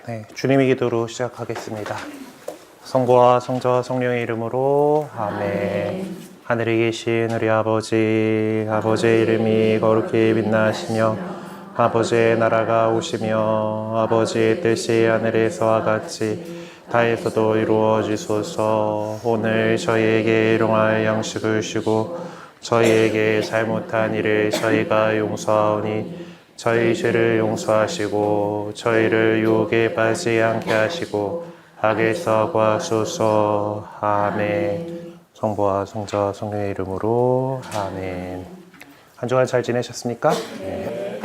네, 주님의 기도로 시작하겠습니다. 성부와 성자와 성령의 이름으로 아멘. 하늘에 계신 우리 아버지의 이름이 거룩히 빛나시며 아버지의 나라가 오시며 아버지의 뜻이 하늘에서와 같이 다에서도 이루어지소서. 오늘 저희에게 일용할 양식을 주시고 저희에게 잘못한 일을 저희가 용서하오니 저희 죄를 용서하시고 저희를 유혹에 빠지지 않게 하시고 악에서 구하소서. 아멘. 성부와 성자와 성령의 이름으로 아멘. 한 주간 잘 지내셨습니까? 네.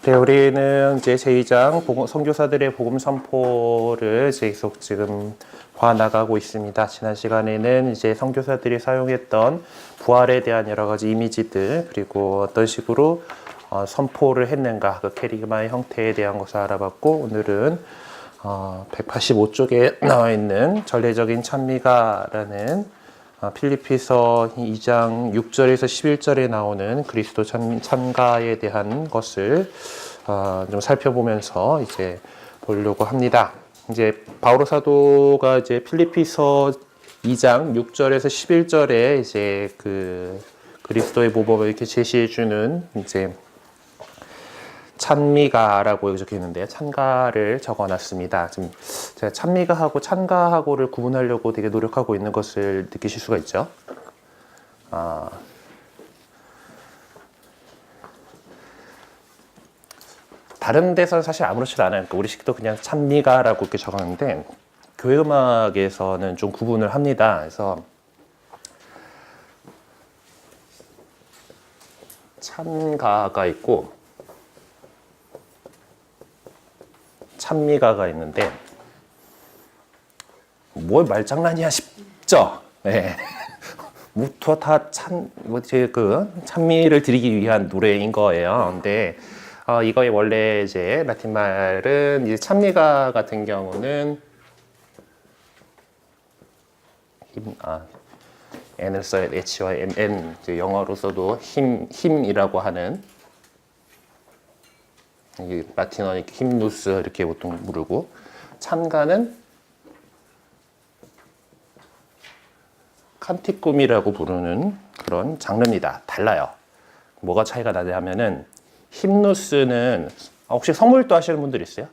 네, 우리는 이제 제2장 선교사들의 복음 선포를 계속 지금 봐나가고 있습니다. 지난 시간에는 이제 선교사들이 사용했던 부활에 대한 여러 가지 이미지들, 그리고 어떤 식으로 선포를 했는가, 그 캐리그마의 형태에 대한 것을 알아봤고, 오늘은 185쪽에 나와 있는 전례적인 찬미가라는 필리피서 2장 6절에서 11절에 나오는 그리스도 찬가에 대한 것을 좀 살펴보면서 이제 보려고 합니다. 이제 바오로 사도가 이제 필리피서 2장 6절에서 11절에 이제 그 그리스도의 모범을 이렇게 제시해 주는 이제 찬미가라고 적혀 있는데 찬가를 적어놨습니다. 지금 제가 찬미가하고 찬가하고를 구분하려고 되게 노력하고 있는 것을 느끼실 수가 있죠. 다른 데서는 사실 아무렇지도 않아요. 그러니까 우리식도 그냥 찬미가라고 이렇게 적었는데 교회 음악에서는 좀 구분을 합니다. 그래서 찬가가 있고 찬미가가 있는데 뭘 말장난이야 싶죠? 네. 다 찬미를 드리기 위한 노래인 거예요. 근데 이거의 원래 이제 라틴 말은 이제 찬미가 같은 경우는 N을 써야 H와 N, 영어로서도 힘이라고 하는, 라틴어는 힘누스 이렇게 보통 부르고, 찬가는 칸티쿰이라고 부르는 그런 장르입니다. 달라요. 뭐가 차이가 나냐면은 힘누스는 혹시 성모일도 하시는 분들 있어요?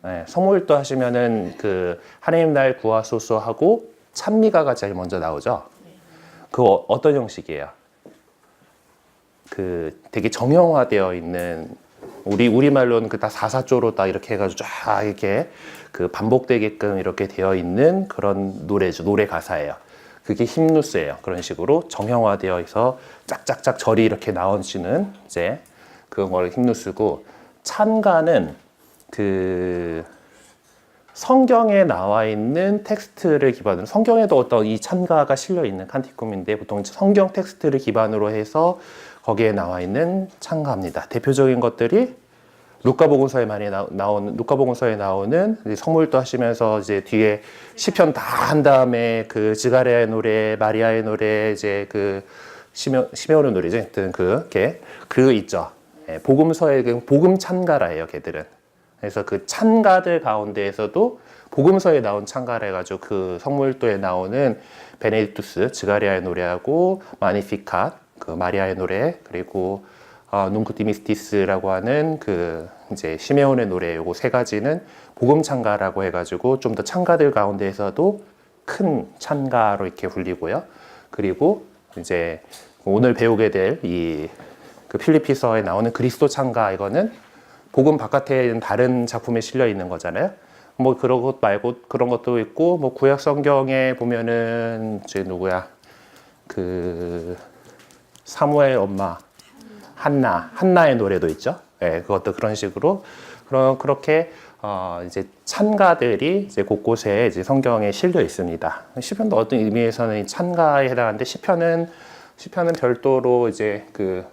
네, 성모일도 하시면은 그 하나님 날 구하소서 하고 찬미가가 제일 먼저 나오죠. 그거 어떤 형식이에요? 그 되게 정형화되어 있는, 우리말로는 그 다 사사조로 다 이렇게 해가지고 쫙 이렇게 그 반복되게끔 이렇게 되어 있는 그런 노래죠. 노래 가사예요. 그게 힘누스예요. 그런 식으로 정형화되어 있어 짝짝짝 절이 이렇게 나오시는 이제 그걸 힘누스고, 찬가는 그 성경에 나와 있는 텍스트를 기반으로, 성경에도 어떤 이 찬가가 실려 있는 칸티쿰인데 보통 성경 텍스트를 기반으로 해서 거기에 나와 있는 찬가입니다. 대표적인 것들이 루카복음서에 많이 나오는, 루카복음서에 나오는 성모일도 하시면서 이제 뒤에 시편 다 한 다음에 그 지가랴의 노래, 마리아의 노래, 이제 그 시메온의 노래죠. 하여튼 그 있죠. 복음서의 복음 찬가라예요, 걔들은. 그래서 그 찬가들 가운데에서도 복음서에 나온 찬가라 해가지고 그 성모일도에 나오는 베네딕투스, 지가랴의 노래하고 마니피캇, 그 마리아의 노래, 그리고 눈쿠 디미스티스라고 하는 그 이제 시메온의 노래, 요거 세 가지는 복음 찬가라고 해가지고 좀 더 찬가들 가운데에서도 큰 찬가로 이렇게 불리고요. 그리고 이제 오늘 배우게 될 이 그 필리피서에 나오는 그리스도 찬가, 이거는 복음 바깥에 있는 다른 작품에 실려 있는 거잖아요. 뭐 그런 것 말고 그런 것도 있고, 뭐 구약 성경에 보면은 이제 누구야, 그 사무엘 엄마 한나의 노래도 있죠. 네, 그것도 그런 식으로 그렇게 이제 찬가들이 이제 곳곳에 이제 성경에 실려 있습니다. 시편도 어떤 의미에서는 찬가에 해당하는데, 시편은 별도로 이제 그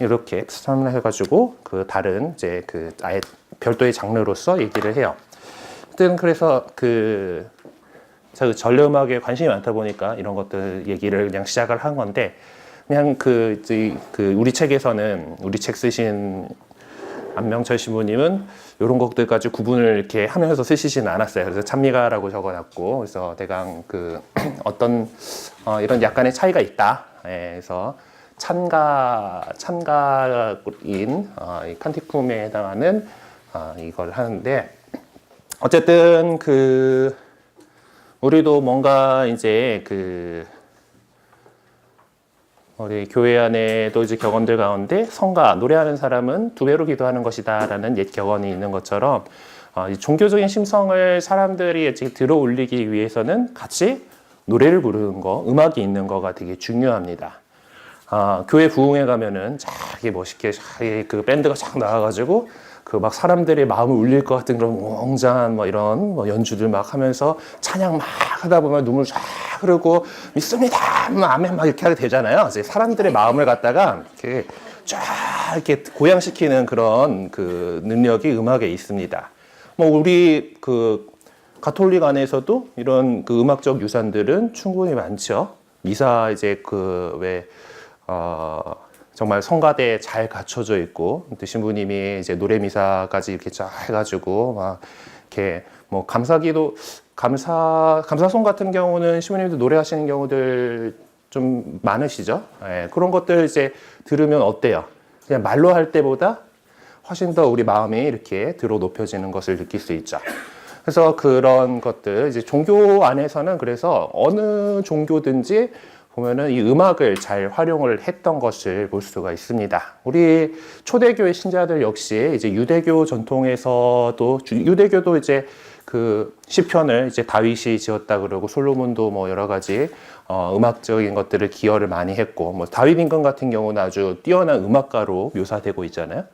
이렇게 수정을 해가지고 그 다른 이제 그 아예 별도의 장르로서 얘기를 해요. 하여튼 그래서 제가 전래 음악에 관심이 많다 보니까 이런 것들 얘기를 그냥 시작을 한 건데, 그냥 우리 책에서는 우리 책 쓰신 안명철 신부님은 이런 것들까지 구분을 이렇게 하면서 쓰시지는 않았어요. 그래서 찬미가라고 적어놨고, 그래서 대강 어떤 이런 약간의 차이가 있다. 예, 그래서 찬가인 이 칸티쿰에 해당하는 이걸 하는데, 어쨌든 우리도 뭔가 이제 우리 교회 안에도 이제 격언들 가운데 성가, 노래하는 사람은 두 배로 기도하는 것이다라는 옛 격언이 있는 것처럼 이 종교적인 심성을 사람들이 들어 올리기 위해서는 같이 노래를 부르는 거, 음악이 있는 거가 되게 중요합니다. 교회 부흥회 가면은 이게 멋있게 그 밴드가 쫙 나와가지고 막 사람들의 마음을 울릴 것 같은 그런 웅장한 이런 연주들 막 하면서 찬양 막 하다 보면 눈물 쫙 흐르고 믿습니다, 아멘 막 이렇게 하게 되잖아요. 이제 사람들의 마음을 갖다가 이렇게 쫙 이렇게 고양시키는 그런 능력이 음악에 있습니다. 우리 가톨릭 안에서도 이런 음악적 유산들은 충분히 많죠. 미사 이제 정말 성가대에 잘 갖춰져 있고, 또 신부님이 이제 노래 미사까지 이렇게 쫙 해가지고 막 이렇게 감사송 같은 경우는 신부님도 노래하시는 경우들 좀 많으시죠. 예, 그런 것들 이제 들으면 어때요? 그냥 말로 할 때보다 훨씬 더 우리 마음이 이렇게 들어 높여지는 것을 느낄 수 있죠. 그래서 그런 것들 이제 종교 안에서는 그래서 어느 종교든지 보면은 이 음악을 잘 활용을 했던 것을 볼 수가 있습니다. 우리 초대교회 신자들 역시 이제 유대교 전통에서도 유대교도 이제 시편을 이제 다윗이 지었다 그러고 솔로몬도 여러 가지 음악적인 것들을 기여를 많이 했고, 다윗 임금 같은 경우는 아주 뛰어난 음악가로 묘사되고 있잖아요.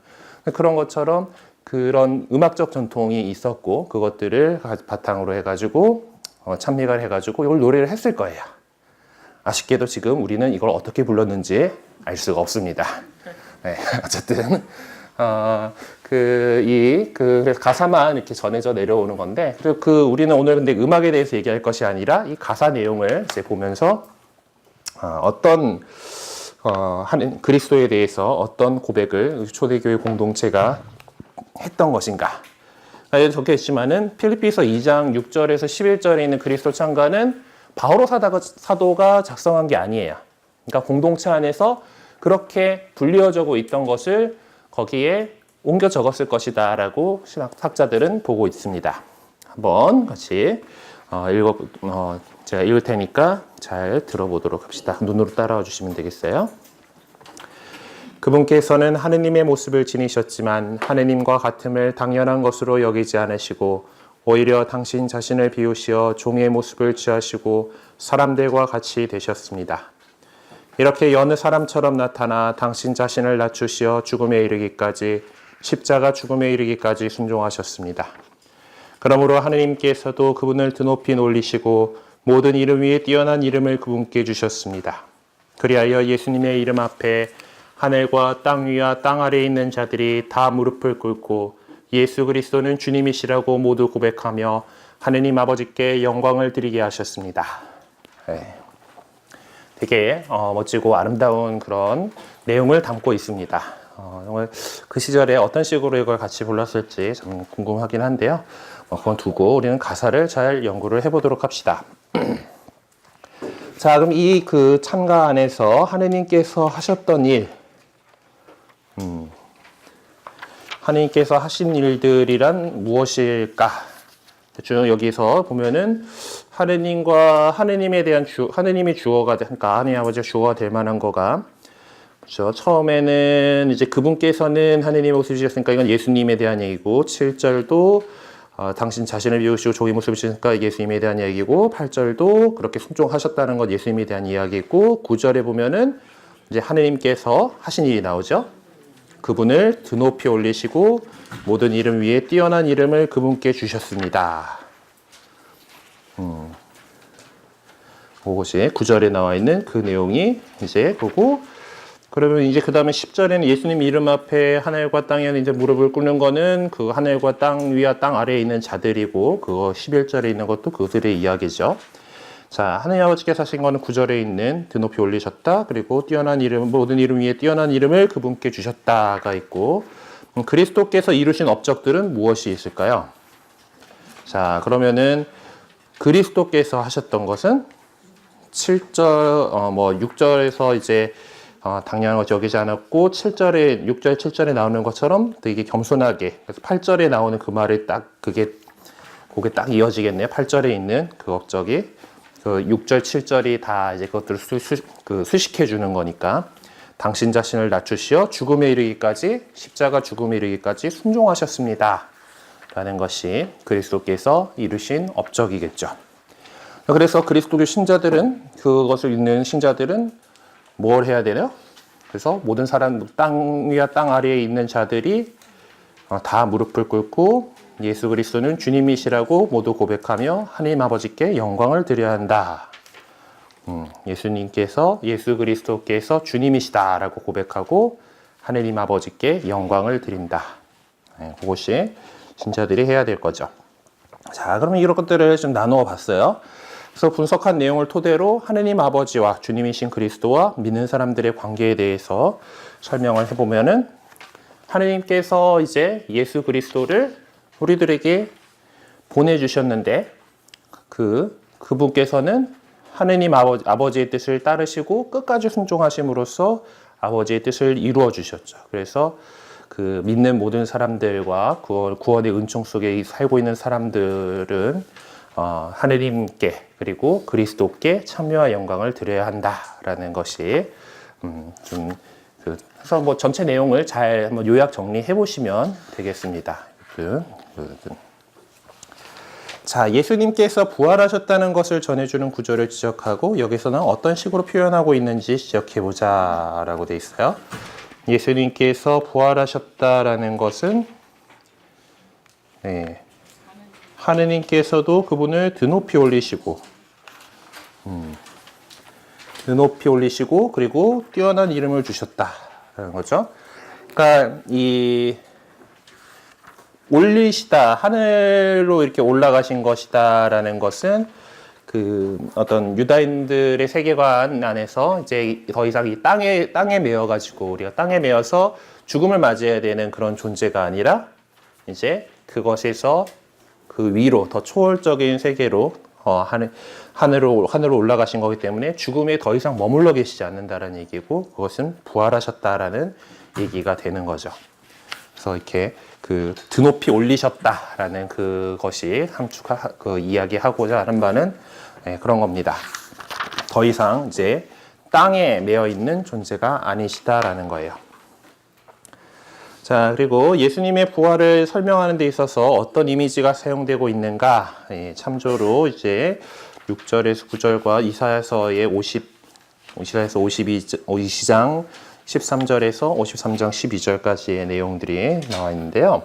그런 것처럼 그런 음악적 전통이 있었고, 그것들을 바탕으로 해가지고 찬미가를 해가지고 이걸 노래를 했을 거예요. 아쉽게도 지금 우리는 이걸 어떻게 불렀는지 알 수가 없습니다. 네, 어쨌든 그래서 가사만 이렇게 전해져 내려오는 건데, 우리는 오늘 근데 음악에 대해서 얘기할 것이 아니라 이 가사 내용을 이제 보면서 어떤 그리스도에 대해서 어떤 고백을 초대교회 공동체가 했던 것인가. 여기 적혀 있지만은 필리피서 2장 6절에서 11절에 있는 그리스도 찬가는 바오로 사도가 작성한 게 아니에요. 그러니까 공동체 안에서 그렇게 불리어지고 있던 것을 거기에 옮겨 적었을 것이다 라고 신학자들은 보고 있습니다. 한번 같이 제가 읽을 테니까 잘 들어보도록 합시다. 눈으로 따라와 주시면 되겠어요. 그분께서는 하느님의 모습을 지니셨지만 하느님과 같음을 당연한 것으로 여기지 않으시고 오히려 당신 자신을 비우시어 종의 모습을 취하시고 사람들과 같이 되셨습니다. 이렇게 여느 사람처럼 나타나 당신 자신을 낮추시어 죽음에 이르기까지, 십자가 죽음에 이르기까지 순종하셨습니다. 그러므로 하느님께서도 그분을 드높이 놀리시고 모든 이름 위에 뛰어난 이름을 그분께 주셨습니다. 그리하여 예수님의 이름 앞에 하늘과 땅 위와 땅 아래에 있는 자들이 다 무릎을 꿇고 예수 그리스도는 주님이시라고 모두 고백하며 하느님 아버지께 영광을 드리게 하셨습니다. 네. 되게 멋지고 아름다운 그런 내용을 담고 있습니다. 정말 그 시절에 어떤 식으로 이걸 같이 불렀을지 참 궁금하긴 한데요. 그건 두고 우리는 가사를 잘 연구를 해보도록 합시다. 자, 그럼 이 찬가 안에서 하느님께서 하셨던 일, 하느님께서 하신 일들이란 무엇일까? 대충 여기서 보면은 하느님과 하느님에 대한 하느님이 주어가 그러니까 하느님 아버지가 주어가 될 만한 거가, 그렇죠. 처음에는 이제 그분께서는 하느님의 모습을 지으셨으니까 이건 예수님에 대한 얘기고, 7절도 당신 자신을 비우시고 종의 모습을 지으셨으니까 예수님에 대한 얘기고, 8절도 그렇게 순종하셨다는 것 예수님에 대한 이야기고, 9절에 보면은 이제 하느님께서 하신 일이 나오죠. 그분을 드높이 올리시고 모든 이름 위에 뛰어난 이름을 그분께 주셨습니다. 그것이 9절에 나와 있는 그 내용이 이제 보고, 그러면 이제 그 다음에 10절에는 예수님 이름 앞에 하늘과 땅에 이제 무릎을 꿇는 거는 그 하늘과 땅 위와 땅 아래에 있는 자들이고, 그거 11절에 있는 것도 그들의 이야기죠. 자, 하느님 아버지께서 하신 거는 9절에 있는 드높이 올리셨다. 그리고 뛰어난 이름, 모든 이름 위에 뛰어난 이름을 그분께 주셨다가 있고, 그리스도께서 이루신 업적들은 무엇이 있을까요? 자, 그러면은 그리스도께서 하셨던 것은 7절, 6절에서 이제 당연한 것이 여기지 않았고 7절에 6절 7절에 나오는 것처럼 되게 겸손하게, 그래서 8절에 나오는 그 말이 딱 그게 딱 이어지겠네요. 8절에 있는 그 업적이 그 6절 7절이 다 이제 그것들을 수식해 주는 거니까, 당신 자신을 낮추시어 죽음에 이르기까지, 십자가 죽음에 이르기까지 순종하셨습니다 라는 것이 그리스도께서 이루신 업적이겠죠. 그래서 그리스도교 신자들은, 그것을 믿는 신자들은 뭘 해야 되나요? 그래서 모든 사람, 땅 위와 땅 아래에 있는 자들이 다 무릎을 꿇고 예수 그리스도는 주님이시라고 모두 고백하며 하나님 아버지께 영광을 드려야 한다. 예수 그리스도께서 주님이시다라고 고백하고 하나님 아버지께 영광을 드린다. 그것이 신자들이 해야 될 거죠. 자, 그러면 이런 것들을 좀 나누어 봤어요. 그래서 분석한 내용을 토대로 하나님 아버지와 주님이신 그리스도와 믿는 사람들의 관계에 대해서 설명을 해보면은, 하나님께서 이제 예수 그리스도를 우리들에게 보내주셨는데, 그분께서는 하나님 아버지의 뜻을 따르시고 끝까지 순종하심으로써 아버지의 뜻을 이루어 주셨죠. 그래서 그 믿는 모든 사람들과 구원의 은총 속에 살고 있는 사람들은 하느님께 그리고 그리스도께 참여와 영광을 드려야 한다라는 것이 그래서 뭐 전체 내용을 잘 한번 요약 정리해 보시면 되겠습니다. 자, 예수님께서 부활하셨다는 것을 전해주는 구절을 지적하고, 여기서는 어떤 식으로 표현하고 있는지 지적해 보자라고 돼 있어요. 예수님께서 부활하셨다라는 것은 하느님께서도 그분을 드높이 올리시고 그리고 뛰어난 이름을 주셨다라는 거죠. 그러니까 이 올리시다, 하늘로 이렇게 올라가신 것이다라는 것은 그 어떤 유다인들의 세계관 안에서 이제 더 이상 이 땅에 매여 가지고 우리가 땅에 매여서 죽음을 맞이해야 되는 그런 존재가 아니라, 이제 그것에서 그 위로 더 초월적인 세계로 하늘로 올라가신 거기 때문에 죽음에 더 이상 머물러 계시지 않는다라는 얘기고, 그것은 부활하셨다라는 얘기가 되는 거죠. 그래서 이렇게 그 드높이 올리셨다라는 그것이 그 이야기하고자 하는 바는 그런 겁니다. 더 이상 이제 땅에 매여 있는 존재가 아니시다라는 거예요. 자, 그리고 예수님의 부활을 설명하는 데 있어서 어떤 이미지가 사용되고 있는가, 참조로 이제 6절에서 9절과 이사야서 52장 13절에서 53장 12절까지의 내용들이 나와 있는데요.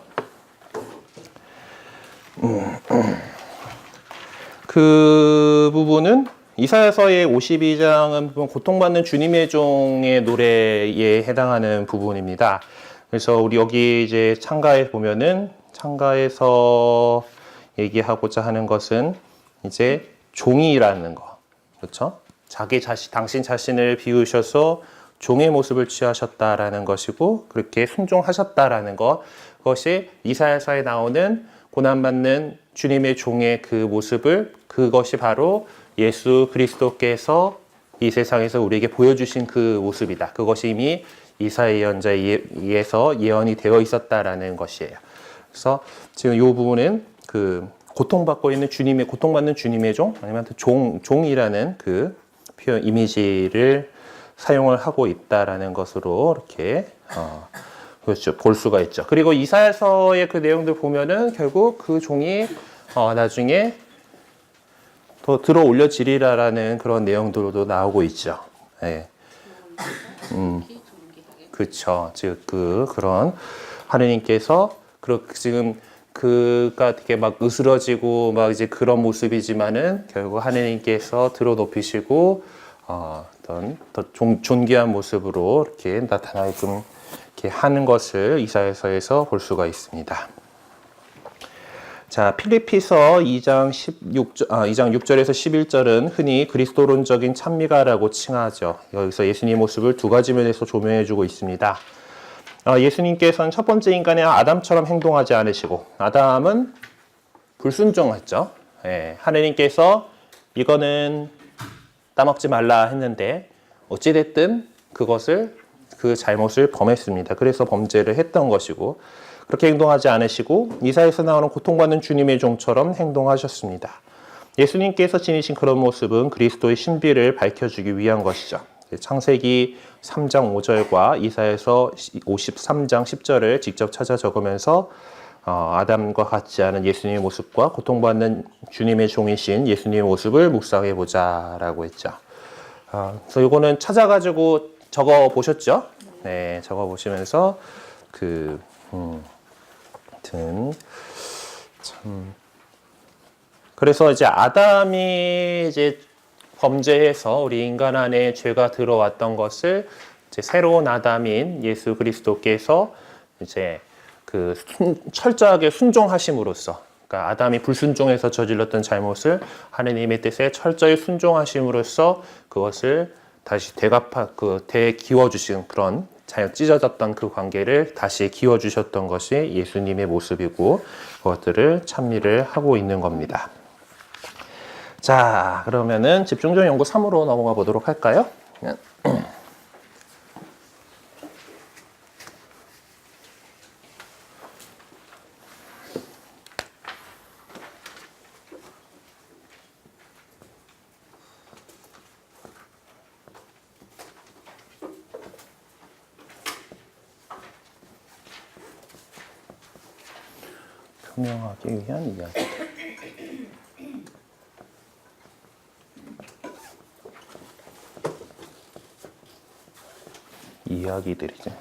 그 부분은 이사야서의 52장은 고통받는 주님의 종의 노래에 해당하는 부분입니다. 그래서 우리 여기 이제 창가에 보면은, 창가에서 얘기하고자 하는 것은 이제 종이라는 거, 그렇죠? 당신 자신을 비우셔서 종의 모습을 취하셨다라는 것이고, 그렇게 순종하셨다라는 것, 그것이 이사야서에 나오는 고난받는 주님의 종의 그 모습을, 그것이 바로 예수 그리스도께서 이 세상에서 우리에게 보여주신 그 모습이다. 그것이 이미 이사야 예언자에 의해서 예언이 되어 있었다라는 것이에요. 그래서 지금 이 부분은 그 고통받는 주님의 종, 아니면 종이라는 그 표현 이미지를 사용을 하고 있다라는 것으로 이렇게 그렇죠, 볼 수가 있죠. 그리고 이사야서의 그 내용들 보면은 결국 그 종이 나중에 더 들어 올려지리라라는 그런 내용들도 나오고 있죠. 네. 그렇죠. 즉 그런 하느님께서 지금 그가 되게 막 으스러지고 막 이제 그런 모습이지만은 결국 하느님께서 들어 높이시고 어떤 더 존귀한 모습으로 이렇게 나타나게끔 이렇게 하는 것을 이사야서에서 볼 수가 있습니다. 자, 필리피서 2장 6절에서 11절은 흔히 그리스도론적인 찬미가라고 칭하죠. 여기서 예수님 모습을 두 가지 면에서 조명해주고 있습니다. 예수님께서는 첫 번째 인간의 아담처럼 행동하지 않으시고, 아담은 불순종했죠. 예, 하느님께서 이거는 따먹지 말라 했는데 어찌됐든 그 잘못을 범했습니다. 그래서 범죄를 했던 것이고, 그렇게 행동하지 않으시고 이사야에서 나오는 고통받는 주님의 종처럼 행동하셨습니다. 예수님께서 지니신 그런 모습은 그리스도의 신비를 밝혀주기 위한 것이죠. 창세기 3장 5절과 이사야에서 53장 10절을 직접 찾아 적으면서 아담과 같지 않은 예수님의 모습과 고통받는 주님의 종이신 예수님의 모습을 묵상해보자 라고 했죠. 그래서 이거는 찾아가지고 적어 보셨죠? 네, 적어 보시면서 그래서 이제 아담이 이제 범죄해서 우리 인간 안에 죄가 들어왔던 것을 이제 새로운 아담인 예수 그리스도께서 이제 철저하게 순종하심으로써, 그러니까 아담이 불순종해서 저질렀던 잘못을 하느님의 뜻에 철저히 순종하심으로써 그것을 다시 되기워 주신 그런 찢어졌던 그 관계를 다시 기워주셨던 것이 예수님의 모습이고 그것들을 찬미를 하고 있는 겁니다. 자, 그러면은 집중적 연구 3으로 넘어가 보도록 할까요? 표명하기 위한 이야기. 이야기들이죠.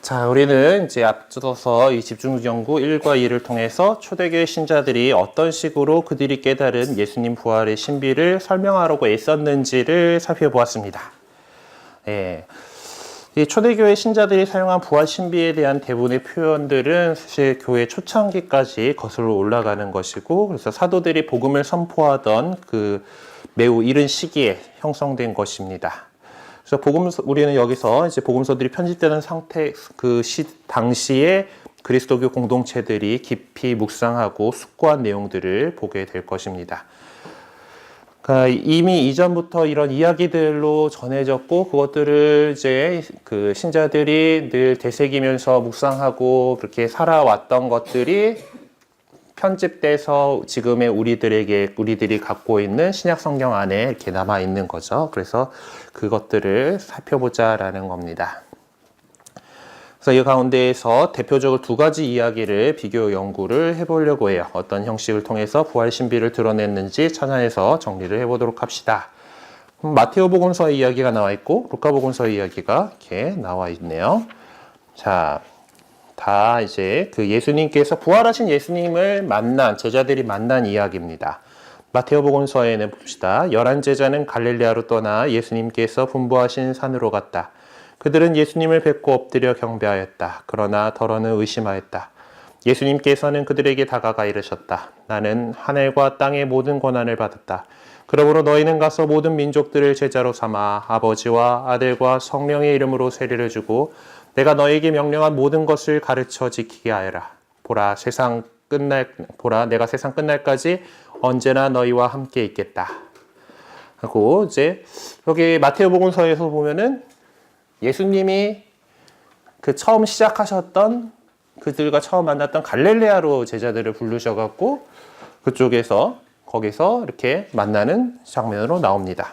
자, 우리는 이제 앞서서 이 집중 연구 1과 2를 통해서 초대교회 신자들이 어떤 식으로 그들이 깨달은 예수님 부활의 신비를 설명하려고 애썼는지를 살펴보았습니다. 예. 이 초대교회 신자들이 사용한 부활 신비에 대한 대부분의 표현들은 사실 교회 초창기까지 거슬러 올라가는 것이고, 그래서 사도들이 복음을 선포하던 그 매우 이른 시기에 형성된 것입니다. 그래서 우리는 여기서 이제 복음서들이 편집되는 상태, 당시에 그리스도교 공동체들이 깊이 묵상하고 숙고한 내용들을 보게 될 것입니다. 그러니까 이미 이전부터 이런 이야기들로 전해졌고, 그것들을 이제 그 신자들이 늘 되새기면서 묵상하고 그렇게 살아왔던 것들이 편집돼서 지금의 우리들이 갖고 있는 신약 성경 안에 이렇게 남아 있는 거죠. 그래서 그것들을 살펴보자라는 겁니다. 그래서 이 가운데에서 대표적으로 두 가지 이야기를 비교 연구를 해보려고 해요. 어떤 형식을 통해서 부활 신비를 드러냈는지 찾아내서 정리를 해보도록 합시다. 마테오복음서의 이야기가 나와 있고 루카복음서의 이야기가 이렇게 나와 있네요. 자, 다 이제 그 예수님께서 부활하신 예수님을 제자들이 만난 이야기입니다. 마테오복음서에는 봅시다. 11제자는 갈릴레아로 떠나 예수님께서 분부하신 산으로 갔다. 그들은 예수님을 뵙고 엎드려 경배하였다. 그러나 더러는 의심하였다. 예수님께서는 그들에게 다가가 이르셨다. 나는 하늘과 땅의 모든 권한을 받았다. 그러므로 너희는 가서 모든 민족들을 제자로 삼아 아버지와 아들과 성령의 이름으로 세례를 주고 내가 너희에게 명령한 모든 것을 가르쳐 지키게 하여라. 보라, 내가 세상 끝날까지 언제나 너희와 함께 있겠다. 하고 이제 여기 마테오복음서에서 보면은 예수님이 처음 시작하셨던 그들과 처음 만났던 갈릴레아로 제자들을 부르셔갖고 거기서 이렇게 만나는 장면으로 나옵니다.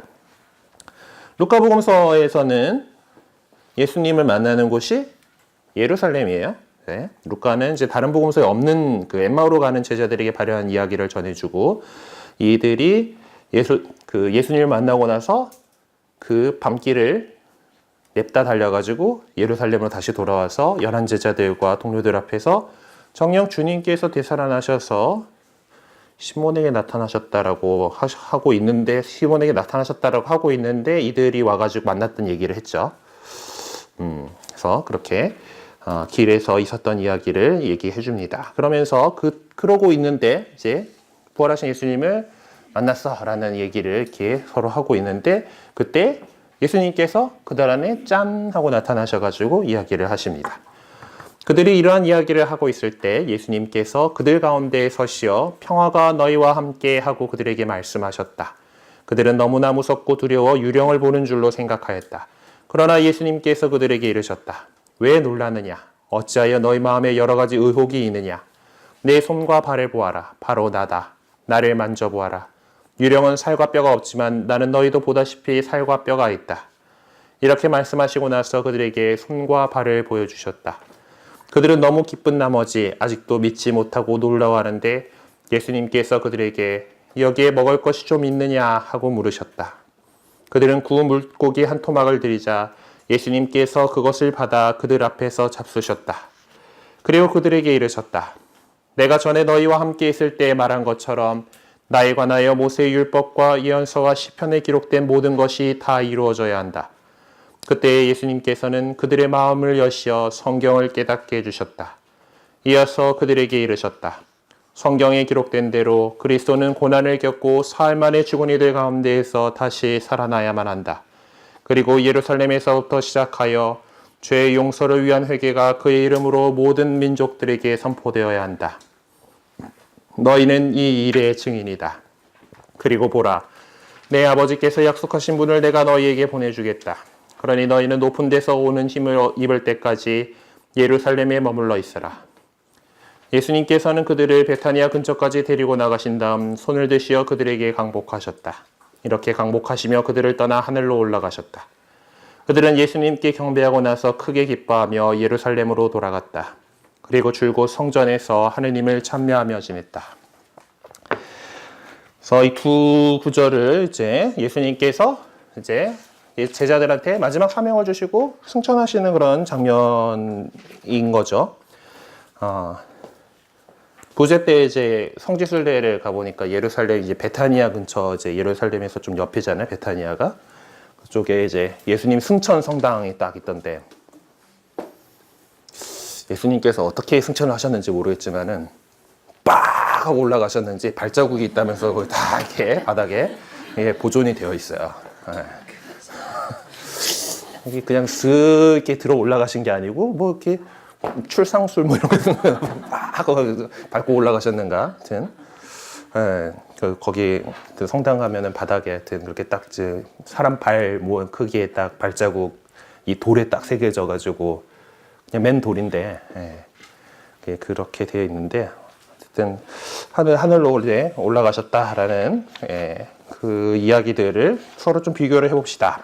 루카복음서에서는 예수님을 만나는 곳이 예루살렘이에요. 네. 루카는 이제 다른 복음서에 없는 엠마오로 가는 제자들에게 발현한 이야기를 전해주고, 이들이 예수님을 만나고 나서 그 밤길을 냅다 달려가지고 예루살렘으로 다시 돌아와서 11제자들과 동료들 앞에서 정녕 주님께서 되살아나셔서 시몬에게 나타나셨다라고 하고 있는데, 시몬에게 나타나셨다라고 하고 있는데 이들이 와가지고 만났던 얘기를 했죠. 그래서 그렇게 길에서 있었던 이야기를 얘기해 줍니다. 그러면서 그러고 있는데 이제 부활하신 예수님을 만났어라는 얘기를 이렇게 서로 하고 있는데, 그때 예수님께서 그들 안에 짠 하고 나타나셔가지고 이야기를 하십니다. 그들이 이러한 이야기를 하고 있을 때 예수님께서 그들 가운데 서시어 평화가 너희와 함께 하고 그들에게 말씀하셨다. 그들은 너무나 무섭고 두려워 유령을 보는 줄로 생각하였다. 그러나 예수님께서 그들에게 이르셨다. 왜 놀라느냐? 어찌하여 너희 마음에 여러 가지 의혹이 있느냐? 내 손과 발을 보아라. 바로 나다. 나를 만져보아라. 유령은 살과 뼈가 없지만 나는 너희도 보다시피 살과 뼈가 있다. 이렇게 말씀하시고 나서 그들에게 손과 발을 보여주셨다. 그들은 너무 기쁜 나머지 아직도 믿지 못하고 놀라워하는데 예수님께서 그들에게 여기에 먹을 것이 좀 있느냐 하고 물으셨다. 그들은 구운 물고기 한 토막을 드리자 예수님께서 그것을 받아 그들 앞에서 잡수셨다. 그리고 그들에게 이르셨다. 내가 전에 너희와 함께 있을 때 말한 것처럼 나에 관하여 모세의 율법과 예언서와 시편에 기록된 모든 것이 다 이루어져야 한다. 그때 예수님께서는 그들의 마음을 여시어 성경을 깨닫게 해주셨다. 이어서 그들에게 이르셨다. 성경에 기록된 대로 그리스도는 고난을 겪고 사흘 만에 죽은 이들 가운데에서 다시 살아나야만 한다. 그리고 예루살렘에서부터 시작하여 죄의 용서를 위한 회개가 그의 이름으로 모든 민족들에게 선포되어야 한다. 너희는 이 일의 증인이다. 그리고 보라, 내 아버지께서 약속하신 분을 내가 너희에게 보내주겠다. 그러니 너희는 높은 데서 오는 힘을 입을 때까지 예루살렘에 머물러 있으라. 예수님께서는 그들을 베타니아 근처까지 데리고 나가신 다음 손을 드시어 그들에게 강복하셨다. 이렇게 강복하시며 그들을 떠나 하늘로 올라가셨다. 그들은 예수님께 경배하고 나서 크게 기뻐하며 예루살렘으로 돌아갔다. 그리고 줄곧 성전에서 하느님을 찬미하며 지냈다. 그래서 이 두 구절을 이제 예수님께서 이제 제자들한테 마지막 사명을 주시고 승천하시는 그런 장면인 거죠. 부제 때 이제 성지순례를 가보니까 예루살렘 이제 베타니아 근처 이제 예루살렘에서 좀 옆이잖아요. 베타니아가. 그쪽에 이제 예수님 승천 성당이 딱 있던데, 예수님께서 어떻게 승천을 하셨는지 모르겠지만은 빡 하고 올라가셨는지 발자국이 있다면서 거기 다 이렇게 바닥에 보존이 되어 있어요. 이게 그냥 쓱 이렇게 들어 올라가신 게 아니고 뭐 이렇게 출상술 뭐 이런 거 막 밟고 올라가셨는가 하여튼. 거기 그 성당 가면은 바닥에 하여튼 그렇게 딱 사람 발 모은 크기에 딱 발자국 이 돌에 딱 새겨져 가지고 그냥 맨 돌인데 그렇게 되어 있는데, 어쨌든 하늘로 이제 올라가셨다라는 그 이야기들을 서로 좀 비교를 해봅시다.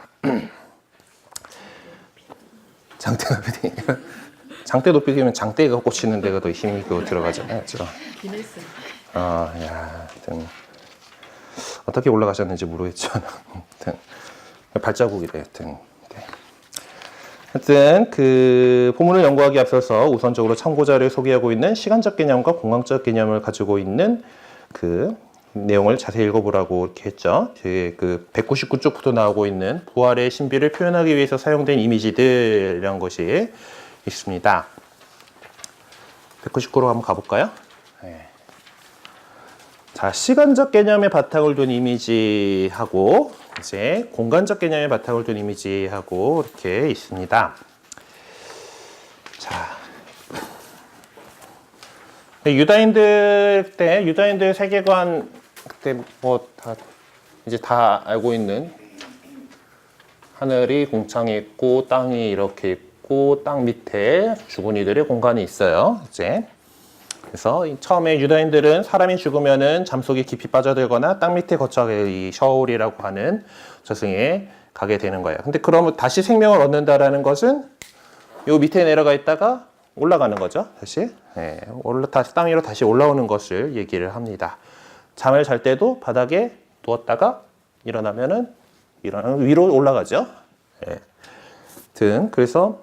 장대 높이면 장대가 꽂히는 데가 더 힘이 들어가잖아요. 그렇죠? 하여튼 어떻게 올라가셨는지 모르겠죠. 하여튼 발자국이래. 하여튼 그 포문을 연구하기 앞서서 우선적으로 참고자를 소개하고 있는 시간적 개념과 공간적 개념을 가지고 있는 그 내용을 자세히 읽어보라고 이렇게 했죠. 그 199쪽부터 나오고 있는 부활의 신비를 표현하기 위해서 사용된 이미지들이라는 것이 있습니다. 199로 한번 가볼까요? 자, 시간적 개념의 바탕을 둔 이미지하고 이제 공간적 개념의 바탕을 둔 이미지하고 이렇게 있습니다. 자, 유다인들 세계관 그때 뭐 다 알고 있는 하늘이 공창이 있고 땅이 이렇게 있고 땅 밑에 죽은 이들의 공간이 있어요. 이제 그래서 처음에 유다인들은 사람이 죽으면은 잠속에 깊이 빠져들거나 땅 밑에 거쳐가게 이 셔울이라고 하는 저승에 가게 되는 거예요. 근데 그러면 다시 생명을 얻는다라는 것은 요 밑에 내려가 있다가 올라가는 거죠. 다시 다시 땅 위로 다시 올라오는 것을 얘기를 합니다. 잠을 잘 때도 바닥에 누웠다가 일어나면은 위로 올라가죠. 그래서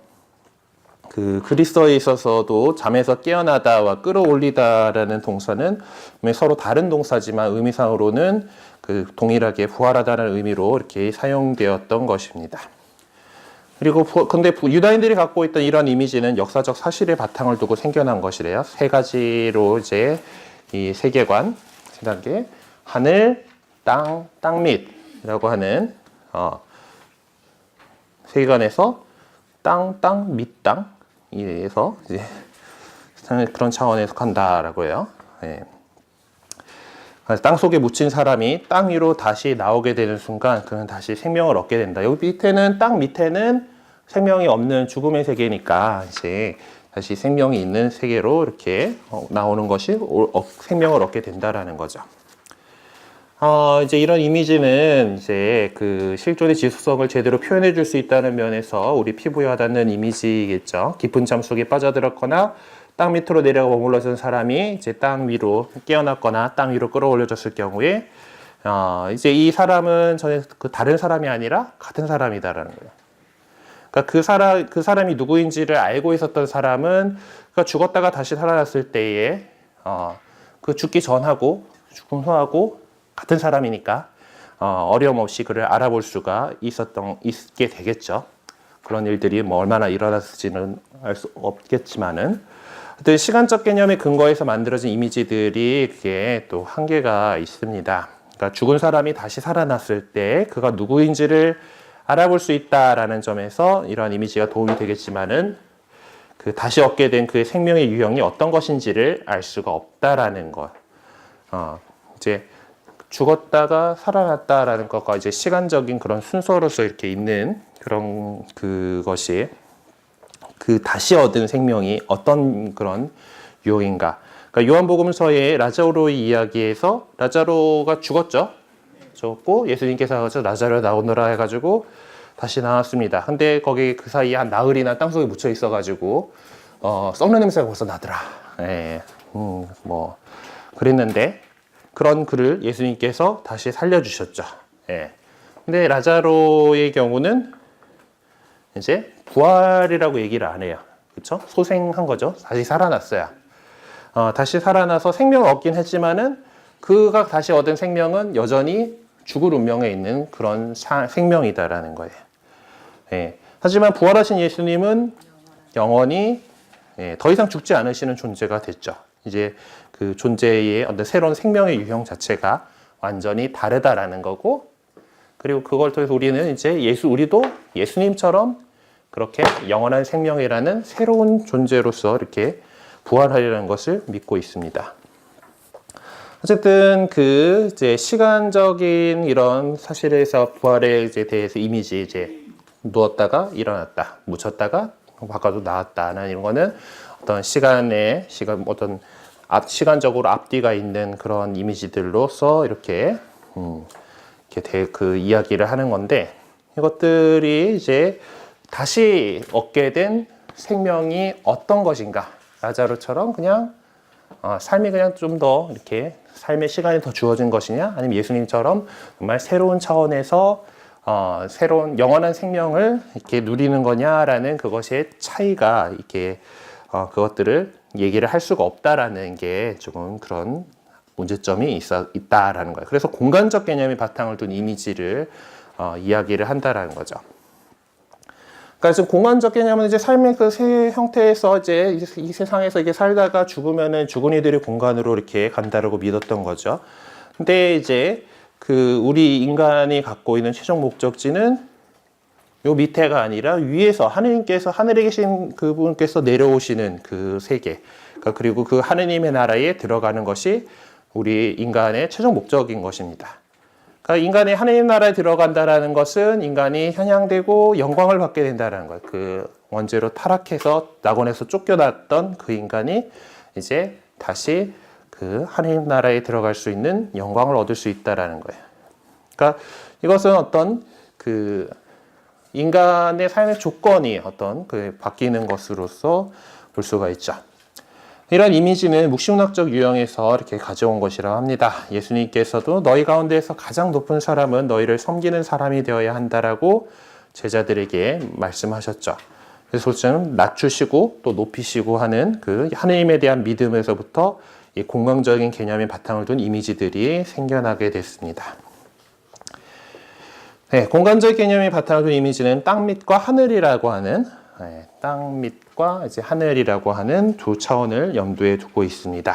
그 그리스어에 있어서도 잠에서 깨어나다와 끌어올리다라는 동사는 서로 다른 동사지만 의미상으로는 그 동일하게 부활하다는 의미로 이렇게 사용되었던 것입니다. 그리고 근데 유다인들이 갖고 있던 이런 이미지는 역사적 사실의 바탕을 두고 생겨난 것이래요. 세 가지로 이제 이 세계관, 세 단계, 하늘, 땅밑이라고 하는 세계관에서 땅, 밑땅에서 이제 그런 차원에서 간다라고 해요. 네. 땅 속에 묻힌 사람이 땅 위로 다시 나오게 되는 순간 그는 다시 생명을 얻게 된다. 여기 밑에는 땅 밑에는 생명이 없는 죽음의 세계니까 이제 다시 생명이 있는 세계로 이렇게 나오는 것이 생명을 얻게 된다라는 거죠. 이제 이런 이미지는 이제 그 실존의 지속성을 제대로 표현해 줄 수 있다는 면에서 우리 피부에 와닿는 이미지겠죠. 깊은 잠 속에 빠져들었거나 땅 밑으로 내려가 머물러진 사람이 이제 땅 위로 깨어났거나 땅 위로 끌어올려졌을 경우에 이제 이 사람은 전에 그 다른 사람이 아니라 같은 사람이다라는 거예요. 그러니까 그 사람이 누구인지를 알고 있었던 사람은 그러니까 죽었다가 다시 살아났을 때에 그 죽기 전하고 죽음 후하고 같은 사람이니까 어려움 없이 그를 알아볼 수가 있게 되겠죠. 그런 일들이 뭐 얼마나 일어났을지는 알 수 없겠지만은 어떤 시간적 개념에 근거해서 만들어진 이미지들이 그게 또 한계가 있습니다. 그러니까 죽은 사람이 다시 살아났을 때 그가 누구인지를 알아볼 수 있다라는 점에서 이러한 이미지가 도움이 되겠지만은 그 다시 얻게 된 그의 생명의 유형이 어떤 것인지를 알 수가 없다라는 것. 이제 죽었다가 살아났다라는 것과 이제 시간적인 그런 순서로서 이렇게 있는 그런 그것이 그 다시 얻은 생명이 어떤 그런 유형인가. 그러니까 요한복음서의 라자로의 이야기에서 라자로가 죽었죠. 죽었고 예수님께서 라자로 나오너라 해가지고 다시 나왔습니다. 근데 거기 그 사이에 한 나흘이나 땅속에 묻혀 있어가지고 썩는 냄새가 벌써 나더라. 예, 뭐 그랬는데 그런 그를 예수님께서 다시 살려주셨죠. 예. 근데 라자로의 경우는 이제 부활이라고 얘기를 안 해요. 그렇죠? 소생한 거죠. 다시 살아났어요. 다시 살아나서 생명을 얻긴 했지만은 그가 다시 얻은 생명은 여전히 죽을 운명에 있는 그런 생명이다라는 거예요. 예. 하지만 부활하신 예수님은 영원히 더 이상 죽지 않으시는 존재가 됐죠. 이제 그 존재의 어떤 새로운 생명의 유형 자체가 완전히 다르다라는 거고, 그리고 그걸 통해서 우리는 이제 우리도 예수님처럼 그렇게 영원한 생명이라는 새로운 존재로서 이렇게 부활하리라는 것을 믿고 있습니다. 어쨌든 그 이제 시간적인 이런 사실에서 부활에 이제 대해서 이미지 이제 누웠다가 일어났다, 묻혔다가 바깥으로 나왔다는 이런 거는 어떤 어떤 시간적으로 앞뒤가 있는 그런 이미지들로서 이렇게 그 이야기를 하는 건데, 이것들이 이제 다시 얻게 된 생명이 어떤 것인가. 라자로처럼 그냥 삶이 그냥 좀 더 이렇게 삶의 시간이 더 주어진 것이냐, 아니면 예수님처럼 정말 새로운 차원에서 새로운 영원한 생명을 이렇게 누리는 거냐라는 그것의 차이가 이렇게 그것들을 얘기를 할 수가 없다라는 게 조금 그런 문제점이 있다라는 거예요. 그래서 공간적 개념의 바탕을 둔 이미지를 이야기를 한다라는 거죠. 그러니까 지금 공간적 개념은 이제 삶의 그 세 형태에서 이제 이 세상에서 이게 살다가 죽으면은 죽은 이들이 공간으로 이렇게 간다라고 믿었던 거죠. 근데 이제 그 우리 인간이 갖고 있는 최종 목적지는 요 밑에가 아니라 위에서 하느님께서 하늘에 계신 그분께서 내려오시는 그 세계, 그러니까 그리고 그 하느님의 나라에 들어가는 것이 우리 인간의 최종 목적인 것입니다. 그러니까 인간이 하느님 나라에 들어간다라는 것은 인간이 현양되고 영광을 받게 된다는 거예요. 그 원죄로 타락해서 낙원에서 쫓겨났던 그 인간이 이제 다시 그 하느님 나라에 들어갈 수 있는 영광을 얻을 수 있다라는 거예요. 그러니까 이것은 어떤 그 인간의 삶의 조건이 어떤 그 바뀌는 것으로서 볼 수가 있죠. 이런 이미지는 묵시문학적 유형에서 이렇게 가져온 것이라고 합니다. 예수님께서도 너희 가운데에서 가장 높은 사람은 너희를 섬기는 사람이 되어야 한다라고 제자들에게 말씀하셨죠. 그래서 솔직히 낮추시고 또 높이시고 하는 그 하느님에 대한 믿음에서부터 이 공간적인 개념의 바탕을 둔 이미지들이 생겨나게 됐습니다. 네, 공간적 개념의 바탕을 둔 이미지는 땅 밑과 하늘이라고 하는 땅 밑과 이제 하늘이라고 하는 두 차원을 염두에 두고 있습니다.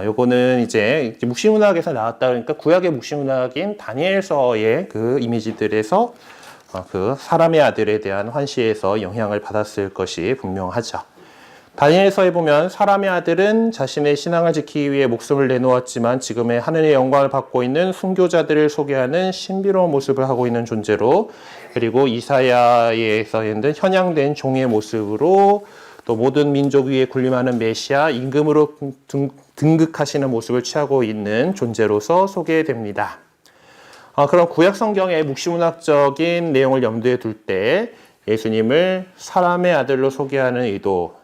요거는 이제 묵시문학에서 나왔다 그러니까 구약의 묵시문학인 다니엘서의 그 이미지들에서 그 사람의 아들에 대한 환시에서 영향을 받았을 것이 분명하죠. 다니엘서에 보면 사람의 아들은 자신의 신앙을 지키기 위해 목숨을 내놓았지만 지금의 하늘의 영광을 받고 있는 순교자들을 소개하는 신비로운 모습을 하고 있는 존재로, 그리고 이사야에서 현양된 종의 모습으로 또 모든 민족 위에 군림하는 메시아 임금으로 등극하시는 모습을 취하고 있는 존재로서 소개됩니다. 그럼 구약 성경의 묵시문학적인 내용을 염두에 둘 때 예수님을 사람의 아들로 소개하는 의도,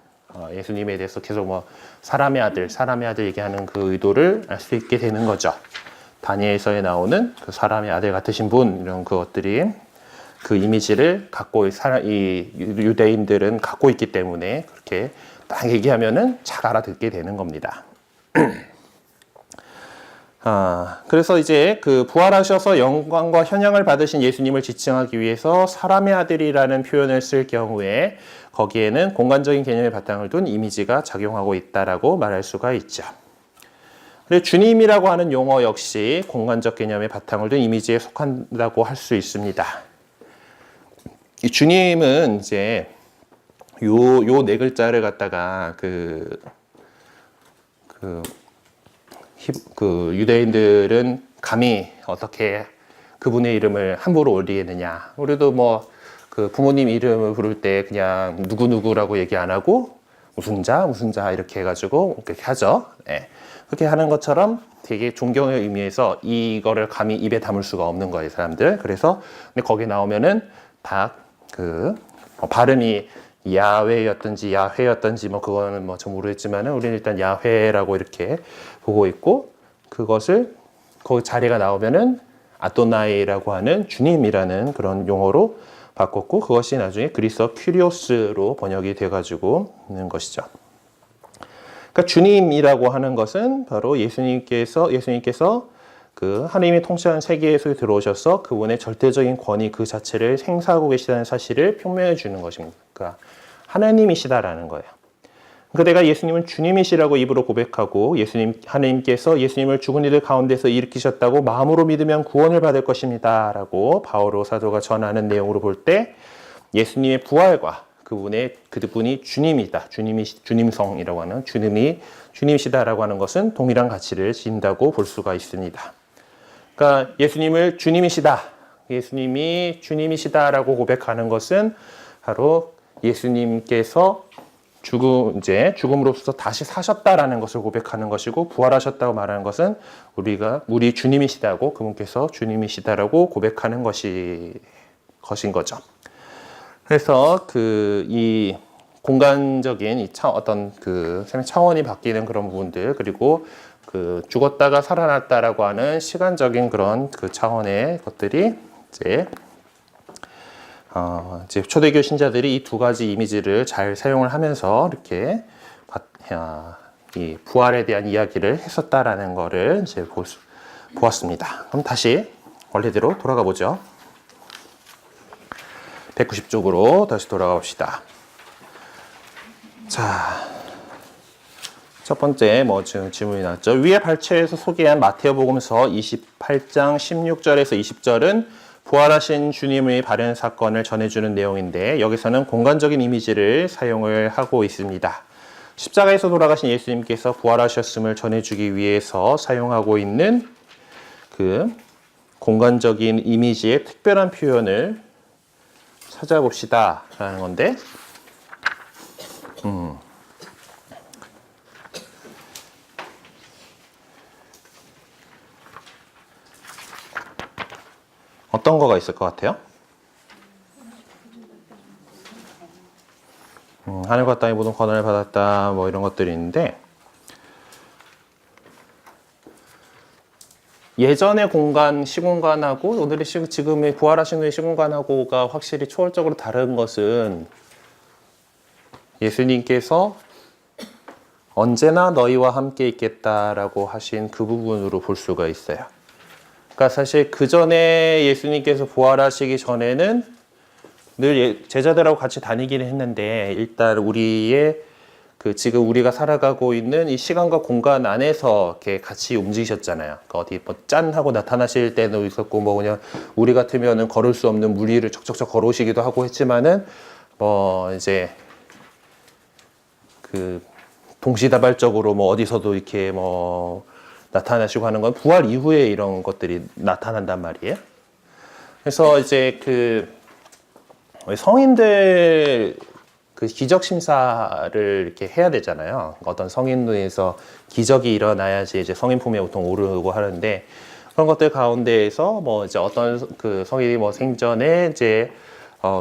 예수님에 대해서 계속 사람의 아들 얘기하는 그 의도를 알 수 있게 되는 거죠. 다니엘서에 나오는 그 사람의 아들 같으신 분, 이런 것들이 그 이미지를 갖고 이 유대인들은 갖고 있기 때문에 그렇게 딱 얘기하면은 잘 알아듣게 되는 겁니다. 그래서 이제 그 부활하셔서 영광과 현양을 받으신 예수님을 지칭하기 위해서 사람의 아들이라는 표현을 쓸 경우에 거기에는 공간적인 개념의 바탕을 둔 이미지가 작용하고 있다라고 말할 수가 있죠. 그리고 주님이라고 하는 용어 역시 공간적 개념의 바탕을 둔 이미지에 속한다고 할 수 있습니다. 이 주님은 이제 요 네 글자를 갖다가 그 유대인들은 감히 어떻게 그분의 이름을 함부로 올리겠느냐. 우리도 그 부모님 이름을 부를 때 그냥 누구누구라고 얘기 안 하고 무슨 자 이렇게 해가지고 그렇게 하죠. 네. 그렇게 하는 것처럼 되게 존경의 의미에서 이거를 감히 입에 담을 수가 없는 거예요, 사람들. 그래서 근데 거기 나오면은 다 발음이 야훼였든지 야훼였든지 그거는 잘 모르겠지만은 우리는 일단 야훼라고 이렇게 보고 있고, 그것을 거기 자리가 나오면은 아도나이라고 하는 주님이라는 그런 용어로 바꿨고, 그것이 나중에 그리스어 큐리오스로 번역이 돼가지고 있는 것이죠. 그러니까 주님이라고 하는 것은 바로 예수님께서 그 하나님이 통치하는 세계에 들어오셔서 그분의 절대적인 권위 그 자체를 행사하고 계시다는 사실을 표명해 주는 것입니다. 그러니까 하나님이시다라는 거예요. 그러니까 내가 예수님은 주님이시라고 입으로 고백하고 하나님께서 예수님을 죽은 이들 가운데서 일으키셨다고 마음으로 믿으면 구원을 받을 것입니다 라고 바오로 사도가 전하는 내용으로 볼 때 예수님의 부활과 그분이 주님이다, 주님성이라고 하는 주님이시다라고 하는 것은 동일한 가치를 지닌다고 볼 수가 있습니다. 그러니까 예수님이 주님이시다라고 고백하는 것은 바로 예수님께서 죽음으로부터 다시 사셨다라는 것을 고백하는 것이고, 부활하셨다고 말하는 것은 우리 주님이시다고, 그분께서 주님이시다라고 고백하는 것인 거죠. 그래서 이 공간적인 어떤 생명 차원이 바뀌는 그런 부분들, 그리고 죽었다가 살아났다라고 하는 시간적인 그런 그 차원의 것들이 이제 초대교 신자들이 이 두 가지 이미지를 잘 사용을 하면서 이렇게 이 부활에 대한 이야기를 했었다라는 거를 이제 보았습니다. 그럼 다시 원래대로 돌아가 보죠. 190쪽으로 다시 돌아가 봅시다. 자, 첫 번째 지금 질문이 나왔죠. 위에 발췌에서 소개한 마태복음서 28장 16절에서 20절은 부활하신 주님의 발현 사건을 전해주는 내용인데, 여기서는 공간적인 이미지를 사용을 하고 있습니다. 십자가에서 돌아가신 예수님께서 부활하셨음을 전해주기 위해서 사용하고 있는 그 공간적인 이미지의 특별한 표현을 찾아봅시다 라는 건데, 어떤 거가 있을 것 같아요? 하늘과 땅이 모든 권한을 받았다 이런 것들이 있는데, 예전의 시공간하고 오늘의 지금의 부활하신 후의 시공간하고가 확실히 초월적으로 다른 것은 예수님께서 언제나 너희와 함께 있겠다라고 하신 그 부분으로 볼 수가 있어요. 그러니까 사실 그 전에 예수님께서 부활하시기 전에는 늘 제자들하고 같이 다니기는 했는데 일단 우리의 지금 우리가 살아가고 있는 이 시간과 공간 안에서 이렇게 같이 움직이셨잖아요. 그러니까 어디 뭐 짠 하고 나타나실 때도 있었고 뭐 그냥 우리 같으면은 걸을 수 없는 물 위를 척척척 걸어오시기도 하고 했지만은 뭐 이제 동시다발적으로 뭐 어디서도 이렇게 뭐 나타나시고 하는 건 부활 이후에 이런 것들이 나타난단 말이에요. 그래서 이제 성인들 기적 심사를 이렇게 해야 되잖아요. 어떤 성인 눈에서 기적이 일어나야지 이제 성인 품에 보통 오르고 하는데 그런 것들 가운데에서 뭐 이제 어떤 성인이 뭐 생전에 이제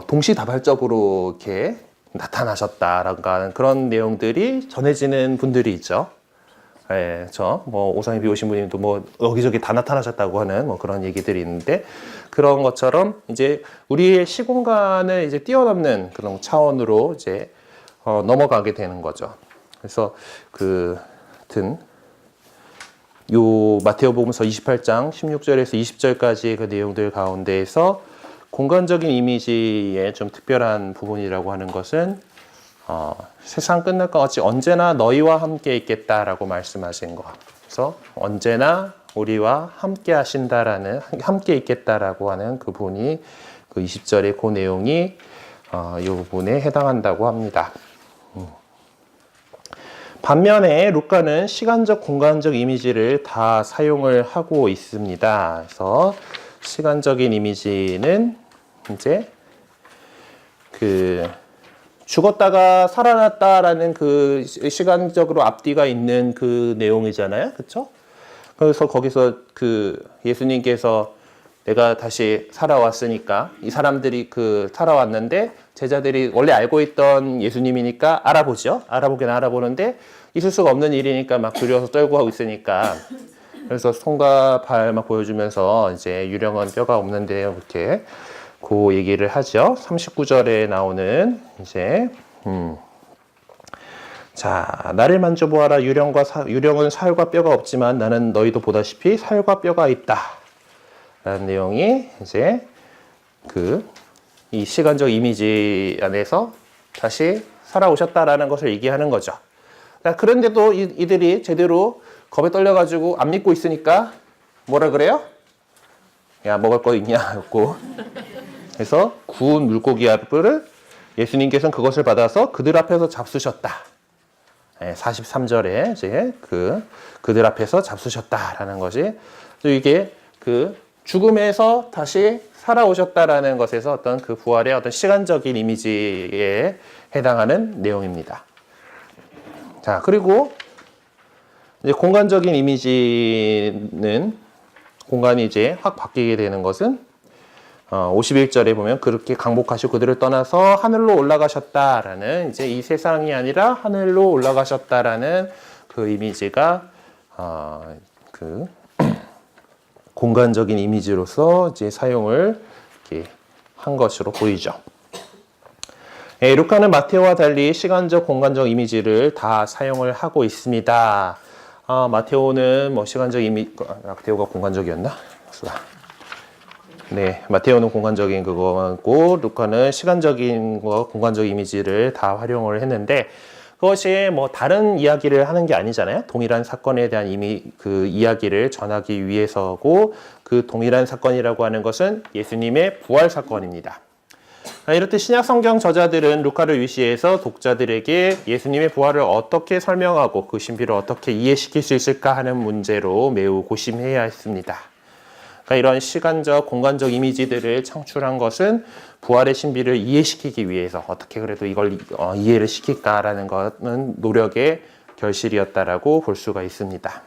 동시다발적으로 이렇게 나타나셨다라고 하는 그런 내용들이 전해지는 분들이 있죠. 예, 뭐 오상이 비오신 분님도 뭐 여기저기 다 나타나셨다고 하는 뭐 그런 얘기들이 있는데 그런 것처럼 이제 우리의 시공간을 이제 뛰어넘는 그런 차원으로 이제 넘어가게 되는 거죠. 그래서 요 마테오복음서 28장 16절에서 20절까지 그 내용들 가운데에서 공간적인 이미지의 좀 특별한 부분이라고 하는 것은 세상 끝날 것 같이 언제나 너희와 함께 있겠다라고 말씀하신 거. 그래서 언제나 우리와 함께 하신다라는, 함께 있겠다라고 하는 그 부분이 그 20절의 그 내용이 이 부분에 해당한다고 합니다. 반면에 루카는 시간적, 공간적 이미지를 다 사용을 하고 있습니다. 그래서 시간적인 이미지는 이제 죽었다가 살아났다라는 그 시간적으로 앞뒤가 있는 그 내용이잖아요. 그렇죠? 그래서 거기서 예수님께서 내가 다시 살아왔으니까 이 사람들이 살아왔는데 제자들이 원래 알고 있던 예수님이니까 알아보죠. 알아보긴 알아보는데 있을 수가 없는 일이니까 막 두려워서 떨고 하고 있으니까 그래서 손과 발 막 보여주면서 이제 유령은 뼈가 없는데 이렇게 그 얘기를 하죠. 39절에 나오는 이제 자, 나를 만져보아라. 유령은 살과 뼈가 없지만 나는 너희도 보다시피 살과 뼈가 있다. 라는 내용이 이제 이 시간적 이미지 안에서 다시 살아오셨다라는 것을 얘기하는 거죠. 그런데도 이들이 제대로 겁에 떨려가지고 안 믿고 있으니까 뭐라 그래요? 야, 먹을 거 있냐? 고 그래서 구운 물고기 앞을 예수님께서는 그것을 받아서 그들 앞에서 잡수셨다. 43절에 이제 그들 앞에서 잡수셨다라는 것이 이게 죽음에서 다시 살아오셨다라는 것에서 어떤 부활의 어떤 시간적인 이미지에 해당하는 내용입니다. 자, 그리고 이제 공간적인 이미지는 공간이 이제 확 바뀌게 되는 것은 51절에 보면 그렇게 강복하시고 그들을 떠나서 하늘로 올라가셨다라는 이제 이 세상이 아니라 하늘로 올라가셨다라는 그 이미지가 공간적인 이미지로서 이제 사용을 이렇게 한 것으로 보이죠. 루카는 마테오와 달리 시간적, 공간적 이미지를 다 사용을 하고 있습니다. 마테오는 뭐 시간적 마테오가 공간적이었나? 네, 마테오는 공간적인 그거고 루카는 시간적인 거, 공간적 이미지를 다 활용을 했는데 그것이 뭐 다른 이야기를 하는 게 아니잖아요. 동일한 사건에 대한 이야기를 전하기 위해서고 그 동일한 사건이라고 하는 것은 예수님의 부활 사건입니다. 이렇듯 신약 성경 저자들은 루카를 위시해서 독자들에게 예수님의 부활을 어떻게 설명하고 그 신비를 어떻게 이해시킬 수 있을까 하는 문제로 매우 고심해야 했습니다. 그러니까 이런 시간적, 공간적 이미지들을 창출한 것은 부활의 신비를 이해시키기 위해서 어떻게 그래도 이걸 이해를 시킬까라는 것은 노력의 결실이었다라고 볼 수가 있습니다.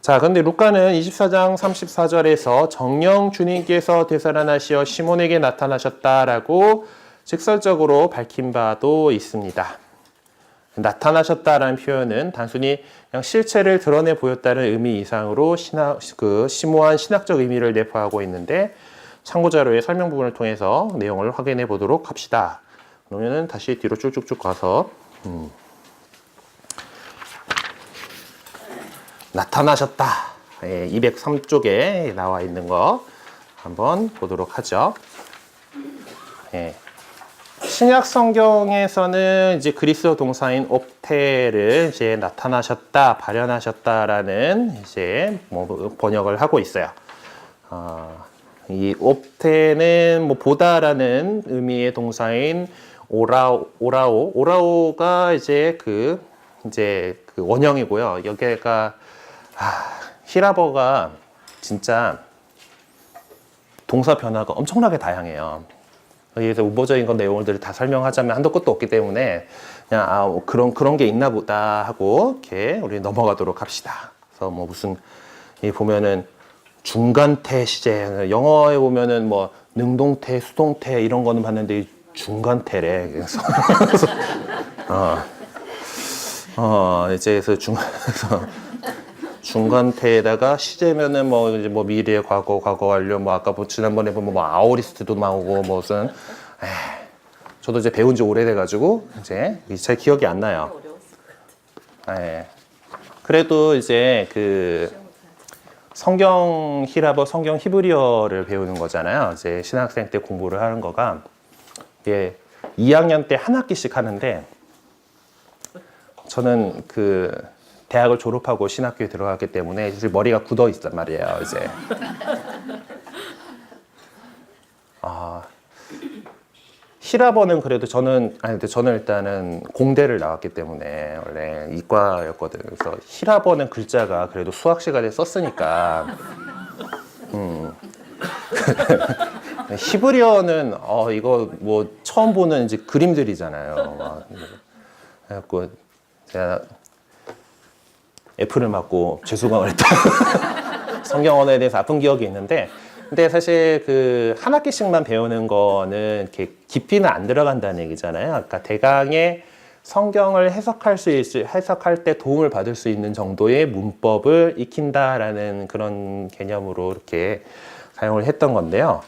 자, 근데 루카는 24장 34절에서 정령 주님께서 되살아나시어 시몬에게 나타나셨다라고 직설적으로 밝힌 바도 있습니다. 나타나셨다라는 표현은 단순히 그냥 실체를 드러내 보였다는 의미 이상으로 심오한 신학적 의미를 내포하고 있는데 참고 자료의 설명 부분을 통해서 내용을 확인해 보도록 합시다. 그러면은 다시 뒤로 쭉쭉쭉 가서 나타나셨다. 203쪽에 나와 있는 거 한번 보도록 하죠. 신약 성경에서는 이제 그리스어 동사인 옵테를 이제 나타나셨다, 발현하셨다라는 이제 번역을 하고 있어요. 이 옵테는 보다라는 의미의 동사인 오라오가 이제 그 원형이고요. 여기가 히라버가 진짜 동사 변화가 엄청나게 다양해요. 여기서 우보적인 건 내용들을 다 설명하자면 한도 끝도 없기 때문에 그냥 그런 게 있나 보다 하고 이렇게 우리 넘어가도록 합시다. 그래서 무슨 보면은 중간태 시제, 영어에 보면은 능동태, 수동태 이런 거는 봤는데 중간태래. 그래서 이제 그래서 중간태에다가 시제면은 이제 미래, 과거, 과거 완료, 아까 지난번에 보면 아오리스트도 나오고 무슨 저도 이제 배운 지 오래돼가지고 이제 잘 기억이 안 나요. 그래도 이제 그 성경 히라버, 성경 히브리어를 배우는 거잖아요. 이제 신학생 때 공부를 하는 거가 이게 2학년 때 한 학기씩 하는데 저는 그 대학을 졸업하고 신학교에 들어갔기 때문에 이제 머리가 굳어 있단 말이에요. 이제 히라버는 그래도 저는 일단은 공대를 나왔기 때문에 원래 이과였거든요. 그래서 히라버는 글자가 그래도 수학 시간에 썼으니까 히브리어는 이거 처음 보는 이제 그림들이잖아요. 그래갖고 제가 F를 맞고 재수강을 했다. 성경 언어에 대해서 아픈 기억이 있는데, 근데 사실 그 한 학기씩만 배우는 거는 이렇게 깊이는 안 들어간다는 얘기잖아요. 그러니까 대강의 성경을 해석할 때 도움을 받을 수 있는 정도의 문법을 익힌다라는 그런 개념으로 이렇게 사용을 했던 건데요.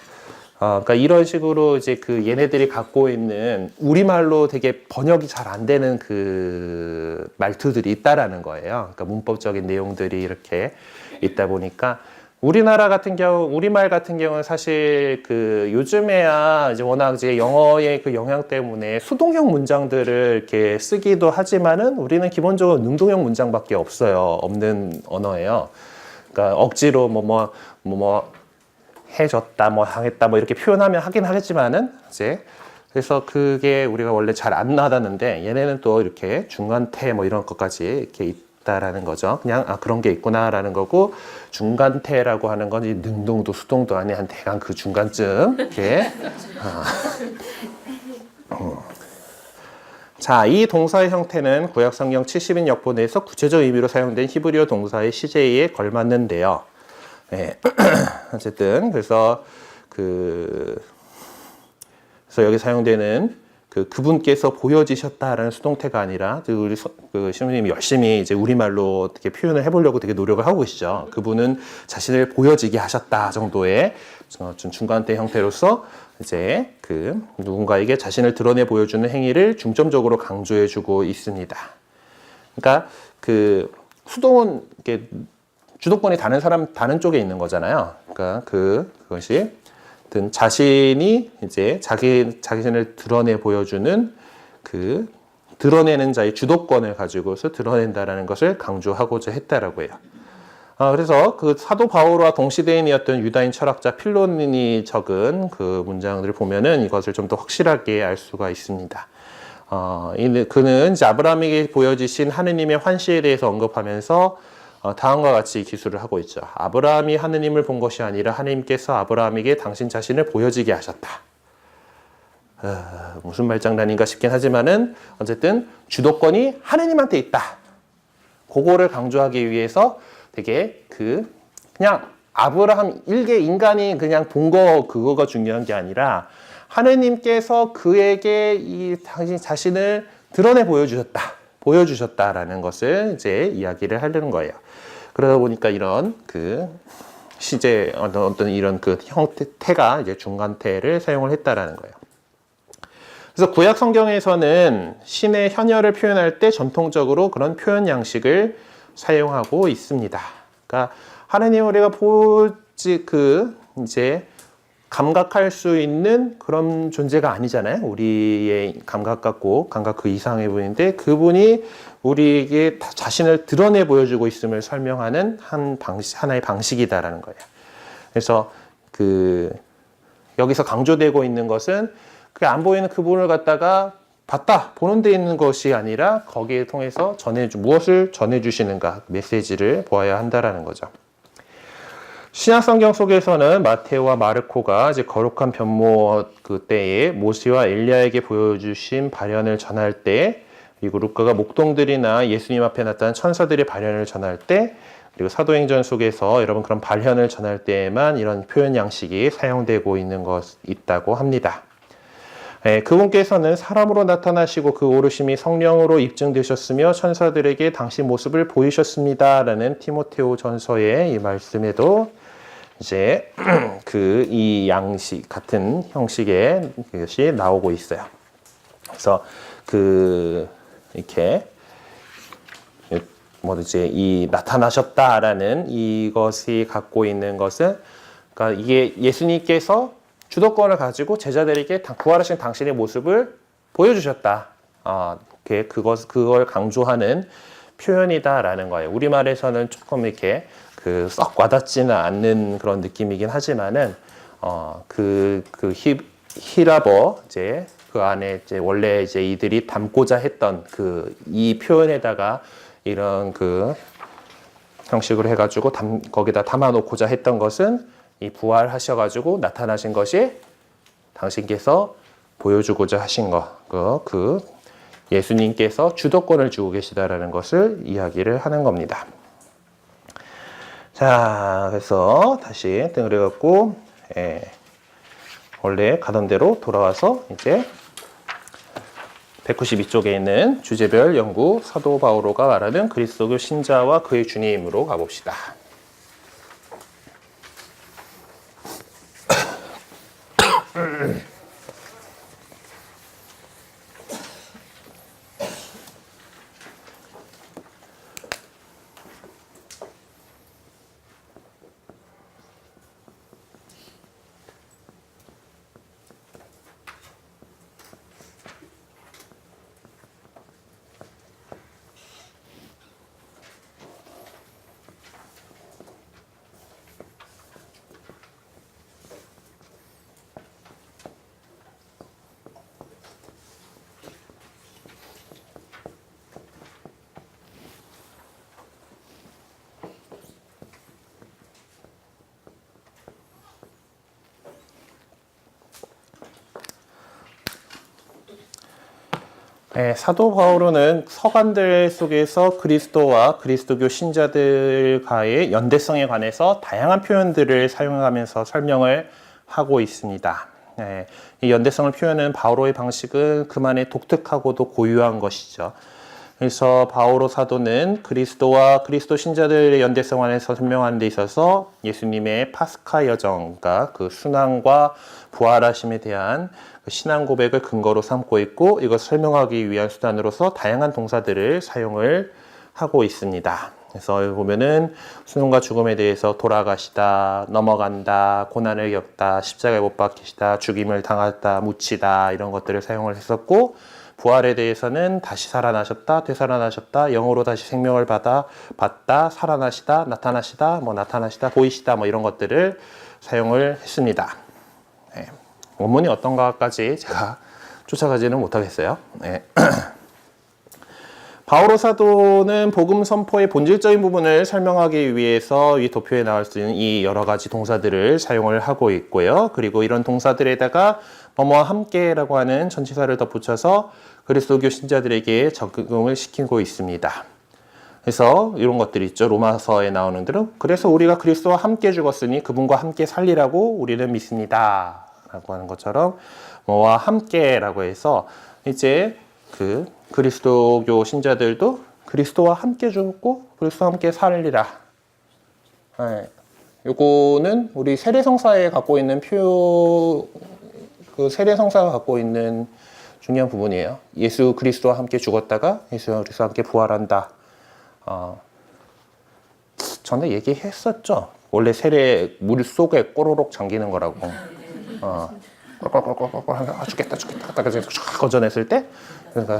그러니까 이런 식으로 이제 그 얘네들이 갖고 있는 우리말로 되게 번역이 잘 안 되는 그 말투들이 있다라는 거예요. 그러니까 문법적인 내용들이 이렇게 있다 보니까 우리말 같은 경우는 사실 그 요즘에야 이제 워낙 이제 영어의 그 영향 때문에 수동형 문장들을 이렇게 쓰기도 하지만은 우리는 기본적으로 능동형 문장밖에 없는 언어예요. 그러니까 억지로 해줬다, 하겠다, 이렇게 표현하면 하긴 하겠지만은, 이제, 그래서 그게 우리가 원래 잘 안 나다는데, 얘네는 또 이렇게 중간태 이런 것까지 이렇게 있다라는 거죠. 그냥, 그런 게 있구나라는 거고, 중간태라고 하는 건 능동도 수동도 아닌 한 대강 그 중간쯤, 이렇게. 자, 이 동사의 형태는 구약성경 70인 역본에서 구체적 의미로 사용된 히브리어 동사의 시제에 걸맞는데요. 어쨌든 그래서 여기 사용되는 그분께서 보여지셨다라는 수동태가 아니라 우리 신부님이 열심히 이제 우리말로 어떻게 표현을 해보려고 되게 노력을 하고 계시죠. 그분은 자신을 보여지게 하셨다 정도의 중간태 형태로서 이제 누군가에게 자신을 드러내 보여주는 행위를 중점적으로 강조해주고 있습니다. 그러니까 수동은 이렇게 주도권이 다른 쪽에 있는 거잖아요. 그러니까 그것이 자신이 이제 자신을 드러내 보여주는 드러내는 자의 주도권을 가지고서 드러낸다라는 것을 강조하고자 했다라고 해요. 그래서 그 사도 바울과 동시대인이었던 유다인 철학자 필론이 적은 그 문장들을 보면은 이것을 좀 더 확실하게 알 수가 있습니다. 그는 이제 아브라함에게 보여지신 하느님의 환시에 대해서 언급하면서 다음과 같이 기술을 하고 있죠. 아브라함이 하느님을 본 것이 아니라 하느님께서 아브라함에게 당신 자신을 보여지게 하셨다. 무슨 말장난인가 싶긴 하지만은 어쨌든 주도권이 하느님한테 있다. 그거를 강조하기 위해서 되게 그냥 아브라함 일개 인간이 그냥 본 그거가 중요한 게 아니라 하느님께서 그에게 이 당신 자신을 드러내 보여주셨다라는 것을 이제 이야기를 하려는 거예요. 그러다 보니까 이런 시제 어떤 이런 형태가 이제 중간태를 사용을 했다라는 거예요. 그래서 구약 성경에서는 신의 현혈을 표현할 때 전통적으로 그런 표현 양식을 사용하고 있습니다. 그러니까 하느님 우리가 보지 이제 감각할 수 있는 그런 존재가 아니잖아요. 우리의 감각 같고 감각 그 이상의 분인데 그분이 우리에게 자신을 드러내 보여주고 있음을 설명하는 하나의 방식이다라는 거예요. 그래서 여기서 강조되고 있는 것은 안 보이는 그분을 갖다가 봤다, 보는 데 있는 것이 아니라 거기에 통해서 무엇을 전해주시는가, 메시지를 보아야 한다라는 거죠. 신약 성경 속에서는 마테오와 마르코가 이제 거룩한 변모 때에 모세와 엘리야에게 보여주신 발현을 전할 때, 그리고 루카가 목동들이나 예수님 앞에 나타난 천사들의 발현을 전할 때, 그리고 사도행전 속에서 여러분 그런 발현을 전할 때에만 이런 표현 양식이 사용되고 있다고 합니다. 그분께서는 사람으로 나타나시고 그 오르심이 성령으로 입증되셨으며 천사들에게 당신 모습을 보이셨습니다. 라는 티모테오 전서의 이 말씀에도 이제 이 양식 같은 형식의 것이 나오고 있어요. 그래서 이렇게 이 나타나셨다라는 이것이 갖고 있는 것은, 그러니까 이게 예수님께서 주도권을 가지고 제자들에게 부활하신 당신의 모습을 보여주셨다. 그걸 강조하는 표현이다라는 거예요. 우리말에서는 조금 이렇게 썩 와닿지는 않는 그런 느낌이긴 하지만은, 히라버, 그 안에 원래 이들이 담고자 했던 이 표현에다가 이런 형식으로 해가지고 거기다 담아놓고자 했던 것은 이 부활하셔가지고 나타나신 것이 당신께서 보여주고자 하신 예수님께서 주도권을 쥐고 계시다라는 것을 이야기를 하는 겁니다. 자, 그래서 다시 등을 해갖고, 원래 가던 대로 돌아와서 이제 192쪽에 있는 주제별 연구 사도 바오로가 말하는 그리스도교 신자와 그의 주님으로 가봅시다. 사도 바오로는 서간들 속에서 그리스도와 그리스도교 신자들과의 연대성에 관해서 다양한 표현들을 사용하면서 설명을 하고 있습니다. 이 연대성을 표현하는 바오로의 방식은 그만의 독특하고도 고유한 것이죠. 그래서 바오로 사도는 그리스도와 그리스도 신자들의 연대성 안에서 설명하는 데 있어서 예수님의 파스카 여정, 그러니까 순환과 부활하심에 대한 신앙 고백을 근거로 삼고 있고, 이것을 설명하기 위한 수단으로서 다양한 동사들을 사용을 하고 있습니다. 그래서 여기 보면은 수능과 죽음에 대해서 돌아가시다, 넘어간다, 고난을 겪다, 십자가에 못 박히시다, 죽임을 당하다, 묻히다, 이런 것들을 사용을 했었고, 부활에 대해서는 다시 살아나셨다, 되살아나셨다, 영으로 다시 생명을 받다, 살아나시다, 나타나시다, 나타나시다, 보이시다, 이런 것들을 사용을 했습니다. 원문이 어떤가까지 제가 쫓아가지는 못하겠어요. 바오로 사도는 복음 선포의 본질적인 부분을 설명하기 위해서 이 도표에 나올 수 있는 이 여러 가지 동사들을 사용을 하고 있고요. 그리고 이런 동사들에다가 뭐뭐와 함께라고 하는 전치사를 덧붙여서 그리스도교 신자들에게 적용을 시키고 있습니다. 그래서 이런 것들이 있죠. 로마서에 나오는 대로, 그래서 우리가 그리스도와 함께 죽었으니 그분과 함께 살리라고 우리는 믿습니다. 라고 하는 것처럼 뭐와 함께라고 해서 이제 그리스도교 신자들도 그리스도와 함께 죽었고 그리스도와 함께 살리라. 요거는 우리 세례성사에 갖고 있는 세례성사가 갖고 있는 중요한 부분이에요. 예수 그리스도와 함께 죽었다가 예수 그리스도와 함께 부활한다. 전에 얘기했었죠. 원래 세례 물 속에 꼬로록 잠기는 거라고. 죽겠다 거전했을 때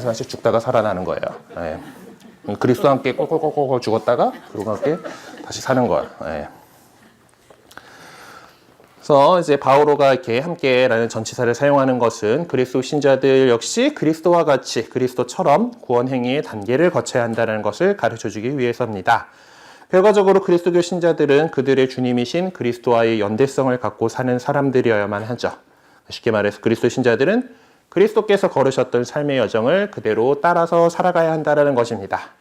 사실 죽다가 살아나는 거예요. 예. 그리스도와 함께 꼴꼴꼴꼴 죽었다가 그리고 함께 다시 사는 거예요. 예. 그래서 이제 바오로가 이렇게 함께라는 전치사를 사용하는 것은 그리스도 신자들 역시 그리스도와 같이 그리스도처럼 구원 행위의 단계를 거쳐야 한다는 것을 가르쳐주기 위해서입니다. 결과적으로 그리스도교 신자들은 그들의 주님이신 그리스도와의 연대성을 갖고 사는 사람들이어야만 하죠. 쉽게 말해서 그리스도 신자들은 그리스도께서 걸으셨던 삶의 여정을 그대로 따라서 살아가야 한다는 것입니다.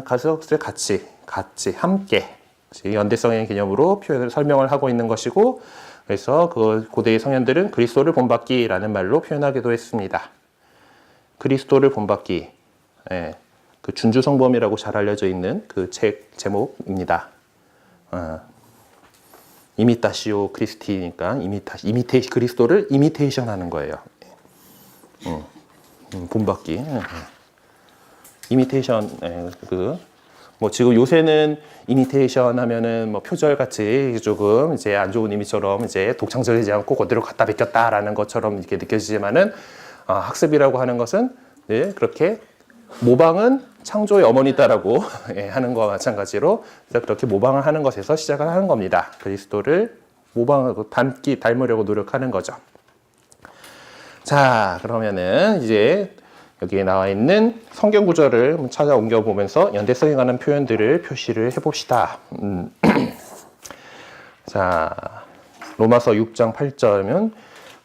가족들 같이, 함께 연대성의 개념으로 표현을 설명을 하고 있는 것이고, 그래서 그 고대의 성현들은 그리스도를 본받기라는 말로 표현하기도 했습니다. 그리스도를 본받기, 예, 그 준주성범이라고 잘 알려져 있는 그 책 제목입니다. 이미타시오 크리스티니까 그리스도를 이미테이션 하는 거예요. 본받기. 이미테이션, 뭐 지금 요새는 이미테이션 하면은 뭐 표절같이 조금 이제 안 좋은 의미처럼 이제 독창적이지 않고 그대로 갖다 베꼈다라는 것처럼 이렇게 느껴지지만은, 학습이라고 하는 것은, 네, 그렇게 모방은 창조의 어머니다라고 하는 것과 마찬가지로 그렇게 모방을 하는 것에서 시작을 하는 겁니다. 그리스도를 모방하고 닮으려고 노력하는 거죠. 자, 그러면은 이제 여기에 나와 있는 성경 구절을 찾아 옮겨 보면서 연대성에 관한 표현들을 표시를 해봅시다. 자, 로마서 6장 8절이면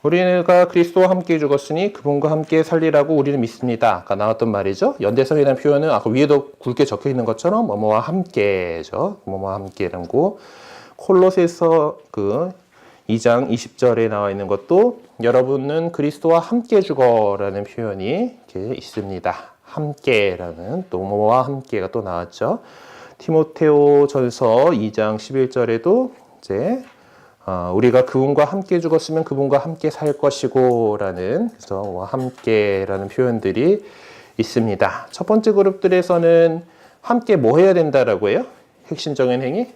우리가 그리스도와 함께 죽었으니 그분과 함께 살리라고 우리는 믿습니다. 아까 나왔던 말이죠. 연대성에 대한 표현은 아까 위에도 굵게 적혀 있는 것처럼 뭐뭐와 함께죠. 뭐뭐와 함께라는 거. 콜로새서 그 2장 20절에 나와 있는 것도 여러분은 그리스도와 함께 죽어라는 표현이 이렇게 있습니다. 함께라는, 또 뭐와 함께가 또 나왔죠. 티모테오 전서 2장 11절에도 이제 우리가 그분과 함께 죽었으면 그분과 함께 살 것이고 라는, 그래서 함께라는 표현들이 있습니다. 첫 번째 그룹들에서는 함께 뭐 해야 된다라고 해요? 핵심적인 행위?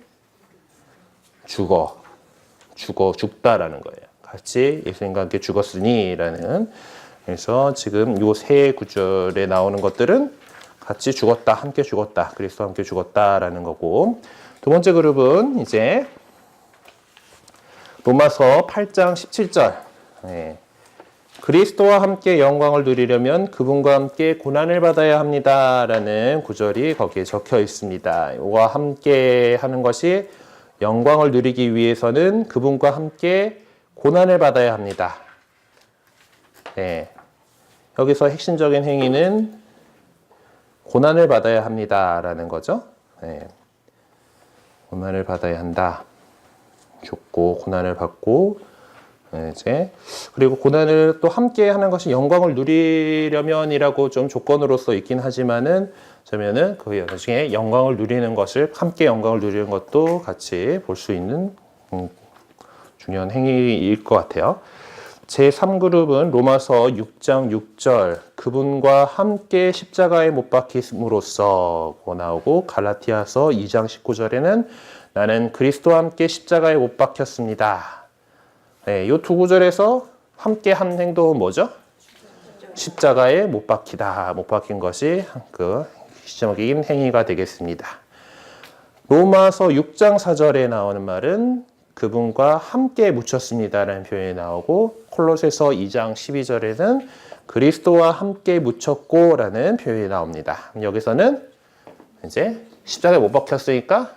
죽다라는 거예요. 같이 예수님과 함께 죽었으니 라는. 그래서 지금 요 세 구절에 나오는 것들은 같이 죽었다, 함께 죽었다, 그리스도와 함께 죽었다라는 거고, 두 번째 그룹은 이제 로마서 8장 17절. 네. 그리스도와 함께 영광을 누리려면 그분과 함께 고난을 받아야 합니다라는 구절이 거기에 적혀 있습니다. 이와 함께 하는 것이 영광을 누리기 위해서는 그분과 함께 고난을 받아야 합니다. 네. 여기서 핵심적인 행위는 고난을 받아야 합니다라는 거죠. 네. 고난을 받아야 한다. 죽고 고난을 받고, 이제 그리고 고난을 또 함께 하는 것이 영광을 누리려면이라고 좀 조건으로서 있긴 하지만은, 그러면은 그 나중에 영광을 누리는 것을, 함께 영광을 누리는 것도 같이 볼 수 있는 중요한 행위일 것 같아요. 제3그룹은 로마서 6장 6절 그분과 함께 십자가에 못 박힘으로써 나오고, 갈라티아서 2장 19절에는 나는 그리스도와 함께 십자가에 못 박혔습니다. 네, 이 두 구절에서 함께 한 행동은 뭐죠? 십자가에 못 박히다. 못 박힌 것이 그 시적인 행위가 되겠습니다. 로마서 6장 4절에 나오는 말은 그분과 함께 묻혔습니다라는 표현이 나오고, 콜로새서 2장 12절에는 그리스도와 함께 묻혔고라는 표현이 나옵니다. 여기서는 이제 십자가에 못 박혔으니까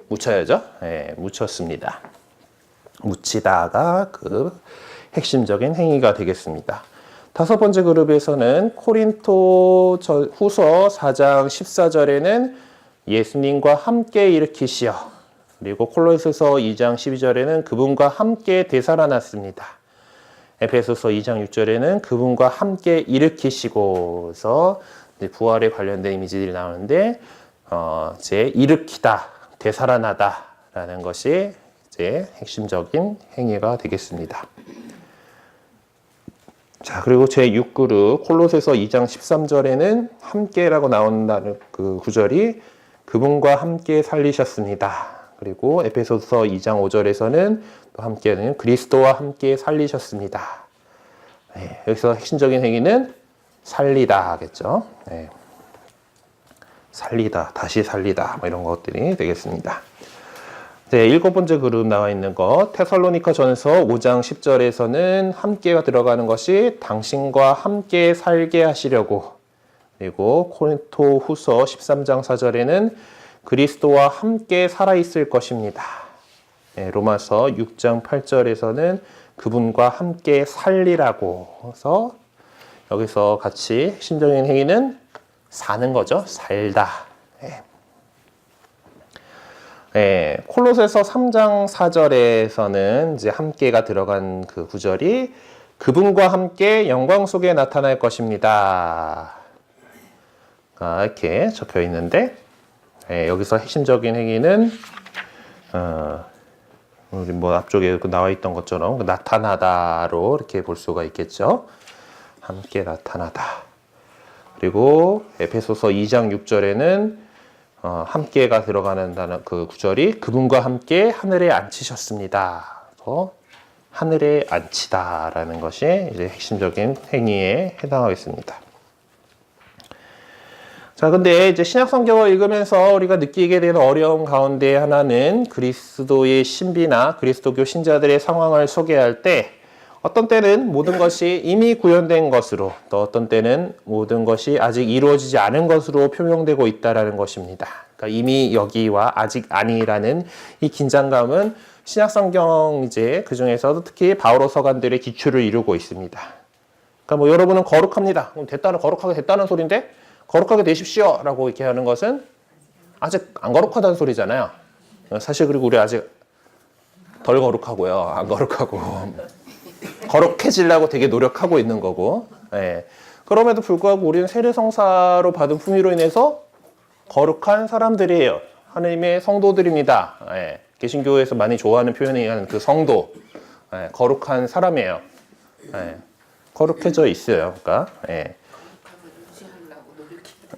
묻혀야죠. 네, 묻혔습니다. 묻히다가 그 핵심적인 행위가 되겠습니다. 다섯 번째 그룹에서는 코린토 후서 4장 14절에는 예수님과 함께 일으키시어, 그리고 콜로새서 2장 12절에는 그분과 함께 되살아났습니다. 에베소서 2장 6절에는 그분과 함께 일으키시고, 해서 부활에 관련된 이미지들이 나오는데, 이제 일으키다, 되살아나다라는 것이 이제 핵심적인 행위가 되겠습니다. 자, 그리고 제 6그룹 콜로새서 2장 13절에는 함께라고 나온다는 그 구절이 그분과 함께 살리셨습니다. 그리고 에베소서 2장 5절에서는 또 함께는 그리스도와 함께 살리셨습니다. 네, 여기서 핵심적인 행위는 살리다 하겠죠. 네. 살리다, 다시 살리다 뭐 이런 것들이 되겠습니다. 네, 7번째 그룹 나와 있는 것 테살로니가 전서 5장 10절에서는 함께가 들어가는 것이 당신과 함께 살게 하시려고, 그리고 코린토 후서 13장 4절에는 그리스도와 함께 살아있을 것입니다. 네, 로마서 6장 8절에서는 그분과 함께 살리라고 해서 여기서 같이 핵심적인 행위는 사는 거죠. 살다. 네. 네, 콜로새서 3장 4절에서는 이제 함께가 들어간 그 구절이 그분과 함께 영광 속에 나타날 것입니다. 이렇게 적혀 있는데, 네, 여기서 핵심적인 행위는 우리 뭐 앞쪽에 나와 있던 것처럼 나타나다로 이렇게 볼 수가 있겠죠. 함께 나타나다. 그리고 에페소서 2장 6절에는 함께가 들어가는 그 구절이 그분과 함께 하늘에 앉히셨습니다. 그래서 하늘에 앉히다라는 것이 이제 핵심적인 행위에 해당하겠습니다. 자, 근데 이제 신약 성경을 읽으면서 우리가 느끼게 되는 어려움 가운데 하나는 그리스도의 신비나 그리스도교 신자들의 상황을 소개할 때 어떤 때는 모든 것이 이미 구현된 것으로, 또 어떤 때는 모든 것이 아직 이루어지지 않은 것으로 표명되고 있다라는 것입니다. 그러니까 이미 여기와 아직 아니라는 이 긴장감은 신약 성경 이제 그 중에서도 특히 바오로 서간들의 기초를 이루고 있습니다. 그러니까 뭐 여러분은 거룩합니다. 됐다는 거룩하게 됐다는 소리인데 거룩하게 되십시오라고 이렇게 하는 것은 아직 안 거룩하다는 소리잖아요. 사실 그리고 우리 아직 덜 거룩하고요, 안 거룩하고. 거룩해지려고 되게 노력하고 있는 거고, 예. 그럼에도 불구하고 우리는 세례성사로 받은 품위로 인해서 거룩한 사람들이에요. 하나님의 성도들입니다. 예. 개신교에서 많이 좋아하는 표현이 그 성도, 예. 거룩한 사람이에요. 예. 거룩해져 있어요. 그러니까, 예.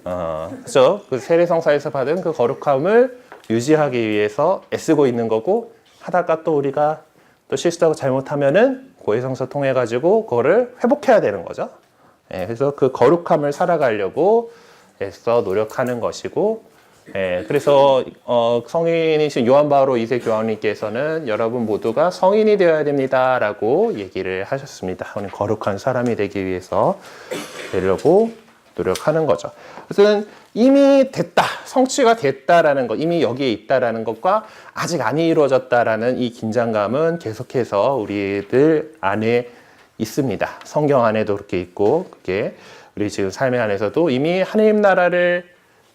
그렇죠. 그 세례성사에서 받은 그 거룩함을 유지하기 위해서 애쓰고 있는 거고, 하다가 또 우리가 또 실수하고 잘못하면은 고해성사 통해 가지고 그거를 회복해야 되는 거죠. 예, 그래서 그 거룩함을 살아가려고 애써 노력하는 것이고, 예, 그래서 성인이신 요한 바오로 2세 교황님께서는 여러분 모두가 성인이 되어야 됩니다라고 얘기를 하셨습니다. 거룩한 사람이 되기 위해서 되려고 노력하는 거죠. 그래서 이미 됐다, 성취가 됐다라는 것, 이미 여기에 있다라는 것과 아직 안 이루어졌다라는 이 긴장감은 계속해서 우리들 안에 있습니다. 성경 안에도 그렇게 있고, 그게 우리 지금 삶의 안에서도 이미 하나님 나라를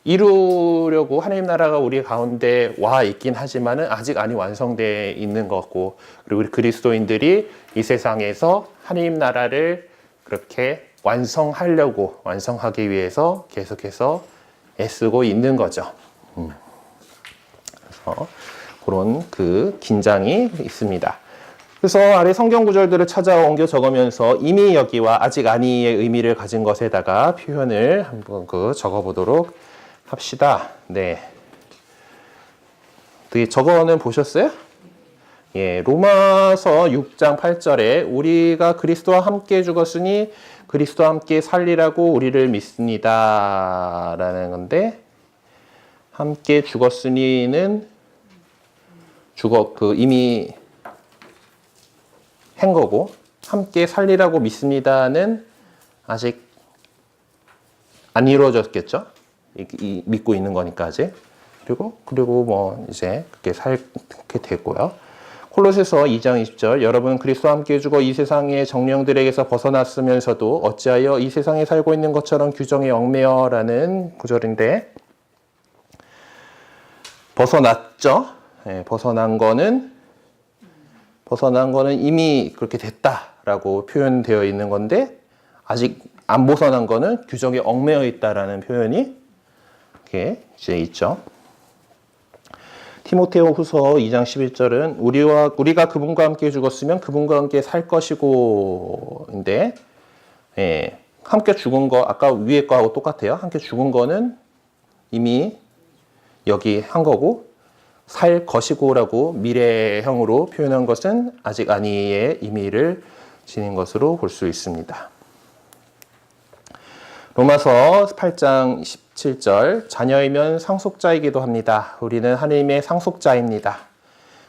이루려고 하나님 나라가 우리 가운데 와 있긴 하지만은 아직 아니 완성되어 있는 거고, 그리고 우리 그리스도인들이 이 세상에서 하나님 나라를 그렇게 완성하기 위해서 계속해서 애쓰고 있는 거죠. 그래서 그런 그 긴장이 있습니다. 그래서 아래 성경 구절들을 찾아 옮겨 적으면서 이미 여기와 아직 아니의 의미를 가진 것에다가 표현을 한번 적어보도록 합시다. 네. 저거는 보셨어요? 예, 로마서 6장 8절에 우리가 그리스도와 함께 죽었으니 그리스도와 함께 살리라고 우리를 믿습니다. 라는 건데, 함께 죽었으니는 이미 한 거고, 함께 살리라고 믿습니다는 아직 안 이루어졌겠죠? 믿고 있는 거니까 아직. 그리고 뭐 이제 그렇게 됐고요. 콜로새서 2장 20절 여러분 그리스도와 함께 죽어 이 세상의 정령들에게서 벗어났으면서도 어찌하여 이 세상에 살고 있는 것처럼 규정에 얽매여 라는 구절인데, 벗어났죠. 네, 벗어난 거는 이미 그렇게 됐다라고 표현되어 있는 건데, 아직 안 벗어난 거는 규정에 얽매여 있다라는 표현이 이렇게 이제 있죠. 티모테오 후서 2장 11절은 우리가 그분과 함께 죽었으면 그분과 함께 살 것이고 인데, 예, 함께 죽은 거 아까 위에 거하고 똑같아요. 함께 죽은 거는 이미 여기 한 거고 살 것이고라고 미래형으로 표현한 것은 아직 아니의 의미를 지닌 것으로 볼 수 있습니다. 로마서 8장 17절 자녀이면 상속자이기도 합니다. 우리는 하나님의 상속자입니다.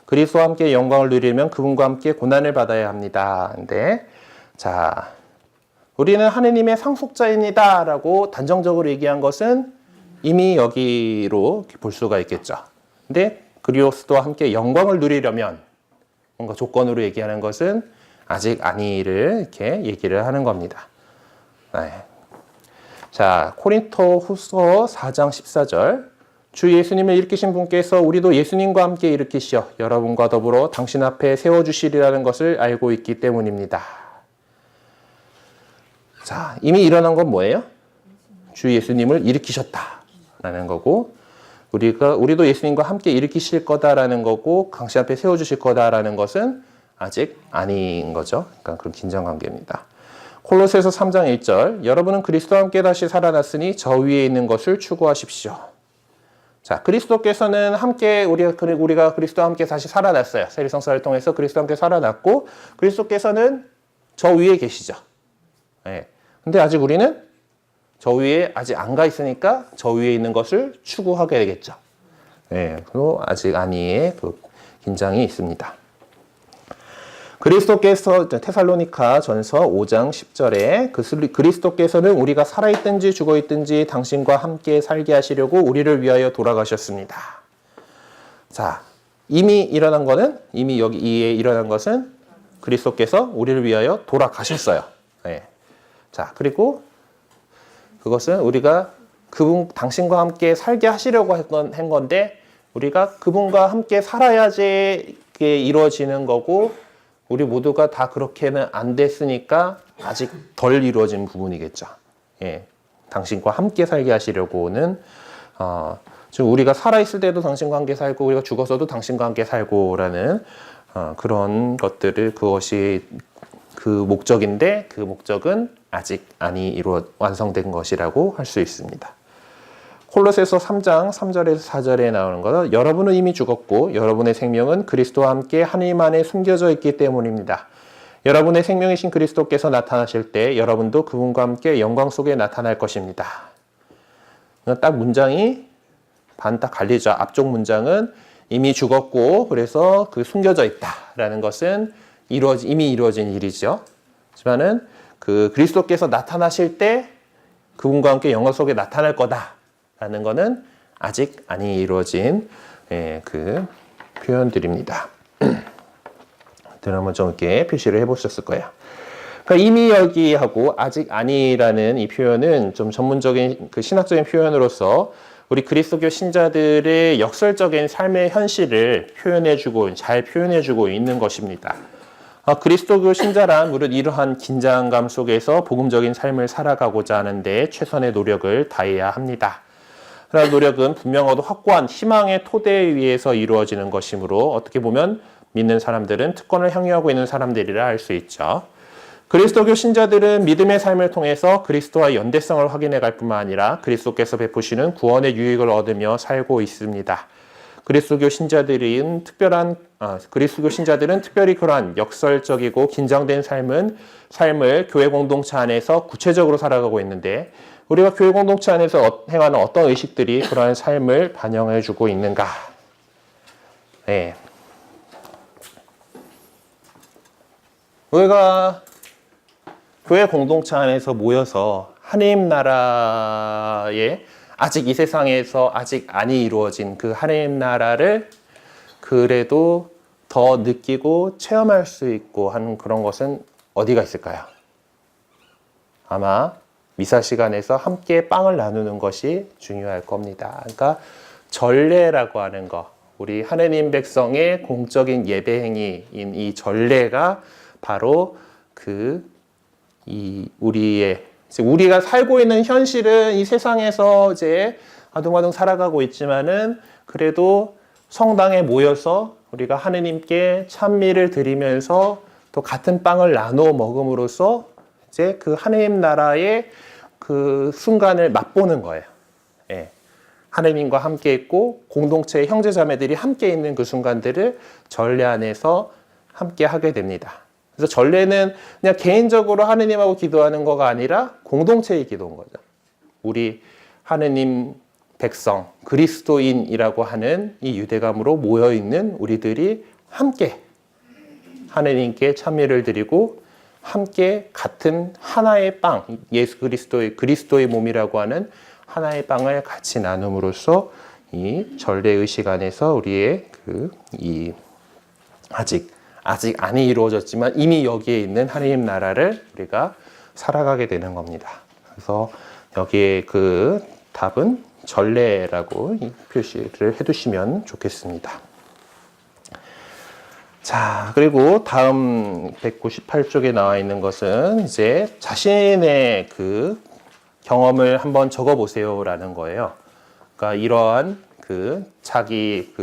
그리스도와 함께 영광을 누리려면 그분과 함께 고난을 받아야 합니다. 근데 자, 우리는 하나님의 상속자입니다 라고 단정적으로 얘기한 것은 이미 여기로 볼 수가 있겠죠. 근데 그리스도와 함께 영광을 누리려면 뭔가 조건으로 얘기하는 것은 아직 아니를 이렇게 얘기를 하는 겁니다. 네. 자, 코린토 후서 4장 14절 주 예수님을 일으키신 분께서 우리도 예수님과 함께 일으키시어 여러분과 더불어 당신 앞에 세워주시리라는 것을 알고 있기 때문입니다. 자, 이미 일어난 건 뭐예요? 주 예수님을 일으키셨다라는 거고 우리도 예수님과 함께 일으키실 거다라는 거고 당신 앞에 세워주실 거다라는 것은 아직 아닌 거죠. 그러니까 그런 긴장관계입니다. 콜로새서 3장 1절 여러분은 그리스도와 함께 다시 살아났으니 저 위에 있는 것을 추구하십시오. 자, 그리스도께서는 함께 우리가 그리스도와 함께 다시 살아났어요. 세리성사를 통해서 그리스도와 함께 살아났고 그리스도께서는 저 위에 계시죠. 네. 근데 아직 우리는 저 위에 아직 안 가 있으니까 저 위에 있는 것을 추구하게 되겠죠. 네, 그리고 아직 아니의 그 긴장이 있습니다. 그리스도께서 테살로니가 전서 5장 10절에 그리스도께서는 우리가 살아있든지 죽어있든지 당신과 함께 살게 하시려고 우리를 위하여 돌아가셨습니다. 자, 이미 여기 이에 일어난 것은 그리스도께서 우리를 위하여 돌아가셨어요. 네. 자, 그리고 그것은 우리가 당신과 함께 살게 하시려고 한 건데 우리가 그분과 함께 살아야지 이게 이루어지는 거고 우리 모두가 다 그렇게는 안 됐으니까 아직 덜 이루어진 부분이겠죠. 예, 당신과 함께 살게 하시려고는 지금 우리가 살아있을 때도 당신과 함께 살고 우리가 죽어서도 당신과 함께 살고라는 그런 것들을 그것이 그 목적인데 그 목적은 아직 완성된 것이라고 할 수 있습니다. 콜로새서 3장 3절에서 4절에 나오는 것은 여러분은 이미 죽었고 여러분의 생명은 그리스도와 함께 하나님 안에 숨겨져 있기 때문입니다. 여러분의 생명이신 그리스도께서 나타나실 때 여러분도 그분과 함께 영광 속에 나타날 것입니다. 딱 문장이 반 딱 갈리죠. 앞쪽 문장은 이미 죽었고 그래서 그 숨겨져 있다라는 것은 이미 이루어진 일이죠. 하지만은 그 그리스도께서 나타나실 때 그분과 함께 영광 속에 나타날 거다라는 것은 아직 아니 이루어진 그 표현들입니다. 한번 좀 이렇게 표시를 해보셨을 거예요. 그러니까 이미 여기하고 아직 아니라는 이 표현은 좀 전문적인 그 신학적인 표현으로서 우리 그리스도교 신자들의 역설적인 삶의 현실을 잘 표현해주고 있는 것입니다. 그리스도교 신자란 무릇 이러한 긴장감 속에서 복음적인 삶을 살아가고자 하는데 최선의 노력을 다해야 합니다. 그러나 노력은 분명하고 확고한 희망의 토대 위에서 이루어지는 것이므로 어떻게 보면 믿는 사람들은 특권을 향유하고 있는 사람들이라 할 수 있죠. 그리스도교 신자들은 믿음의 삶을 통해서 그리스도와 연대성을 확인해 갈 뿐만 아니라 그리스도께서 베푸시는 구원의 유익을 얻으며 살고 있습니다. 그리스도교 신자들은 특별히 그러한 역설적이고 긴장된 삶을 교회 공동체 안에서 구체적으로 살아가고 있는데 우리가 교회 공동체 안에서 행하는 어떤 의식들이 그러한 삶을 반영해주고 있는가? 네. 우리가 교회 공동체 안에서 모여서 하나님 나라의 아직 이 세상에서 아직 아니 이루어진 그 하나님 나라를 그래도 더 느끼고 체험할 수 있고 하는 그런 것은 어디가 있을까요? 아마 미사 시간에서 함께 빵을 나누는 것이 중요할 겁니다. 그러니까 전례라고 하는 거, 우리 하느님 백성의 공적인 예배 행위인 이 전례가 바로 우리가 살고 있는 현실은 이 세상에서 이제 아둥아둥 살아가고 있지만은 그래도 성당에 모여서 우리가 하느님께 찬미를 드리면서 또 같은 빵을 나눠 먹음으로써 이제 그 하느님 나라의 그 순간을 맛보는 거예요. 예. 하느님과 함께 있고 공동체의 형제자매들이 함께 있는 그 순간들을 전례 안에서 함께 하게 됩니다. 그래서 전례는 그냥 개인적으로 하느님하고 기도하는 거가 아니라 공동체의 기도인 거죠. 우리 하느님 백성, 그리스도인이라고 하는 이 유대감으로 모여있는 우리들이 함께 하느님께 찬미를 드리고 함께 같은 하나의 빵, 예수 그리스도의 몸이라고 하는 하나의 빵을 같이 나눔으로써 이 전례의 시간에서 우리의 아직 안이 이루어졌지만 이미 여기에 있는 하느님 나라를 우리가 살아가게 되는 겁니다. 그래서 여기에 그 답은 전례라고 표시를 해두시면 좋겠습니다. 자, 그리고 다음 198쪽에 나와 있는 것은 이제 자신의 그 경험을 한번 적어 보세요라는 거예요. 그러니까 이러한 자기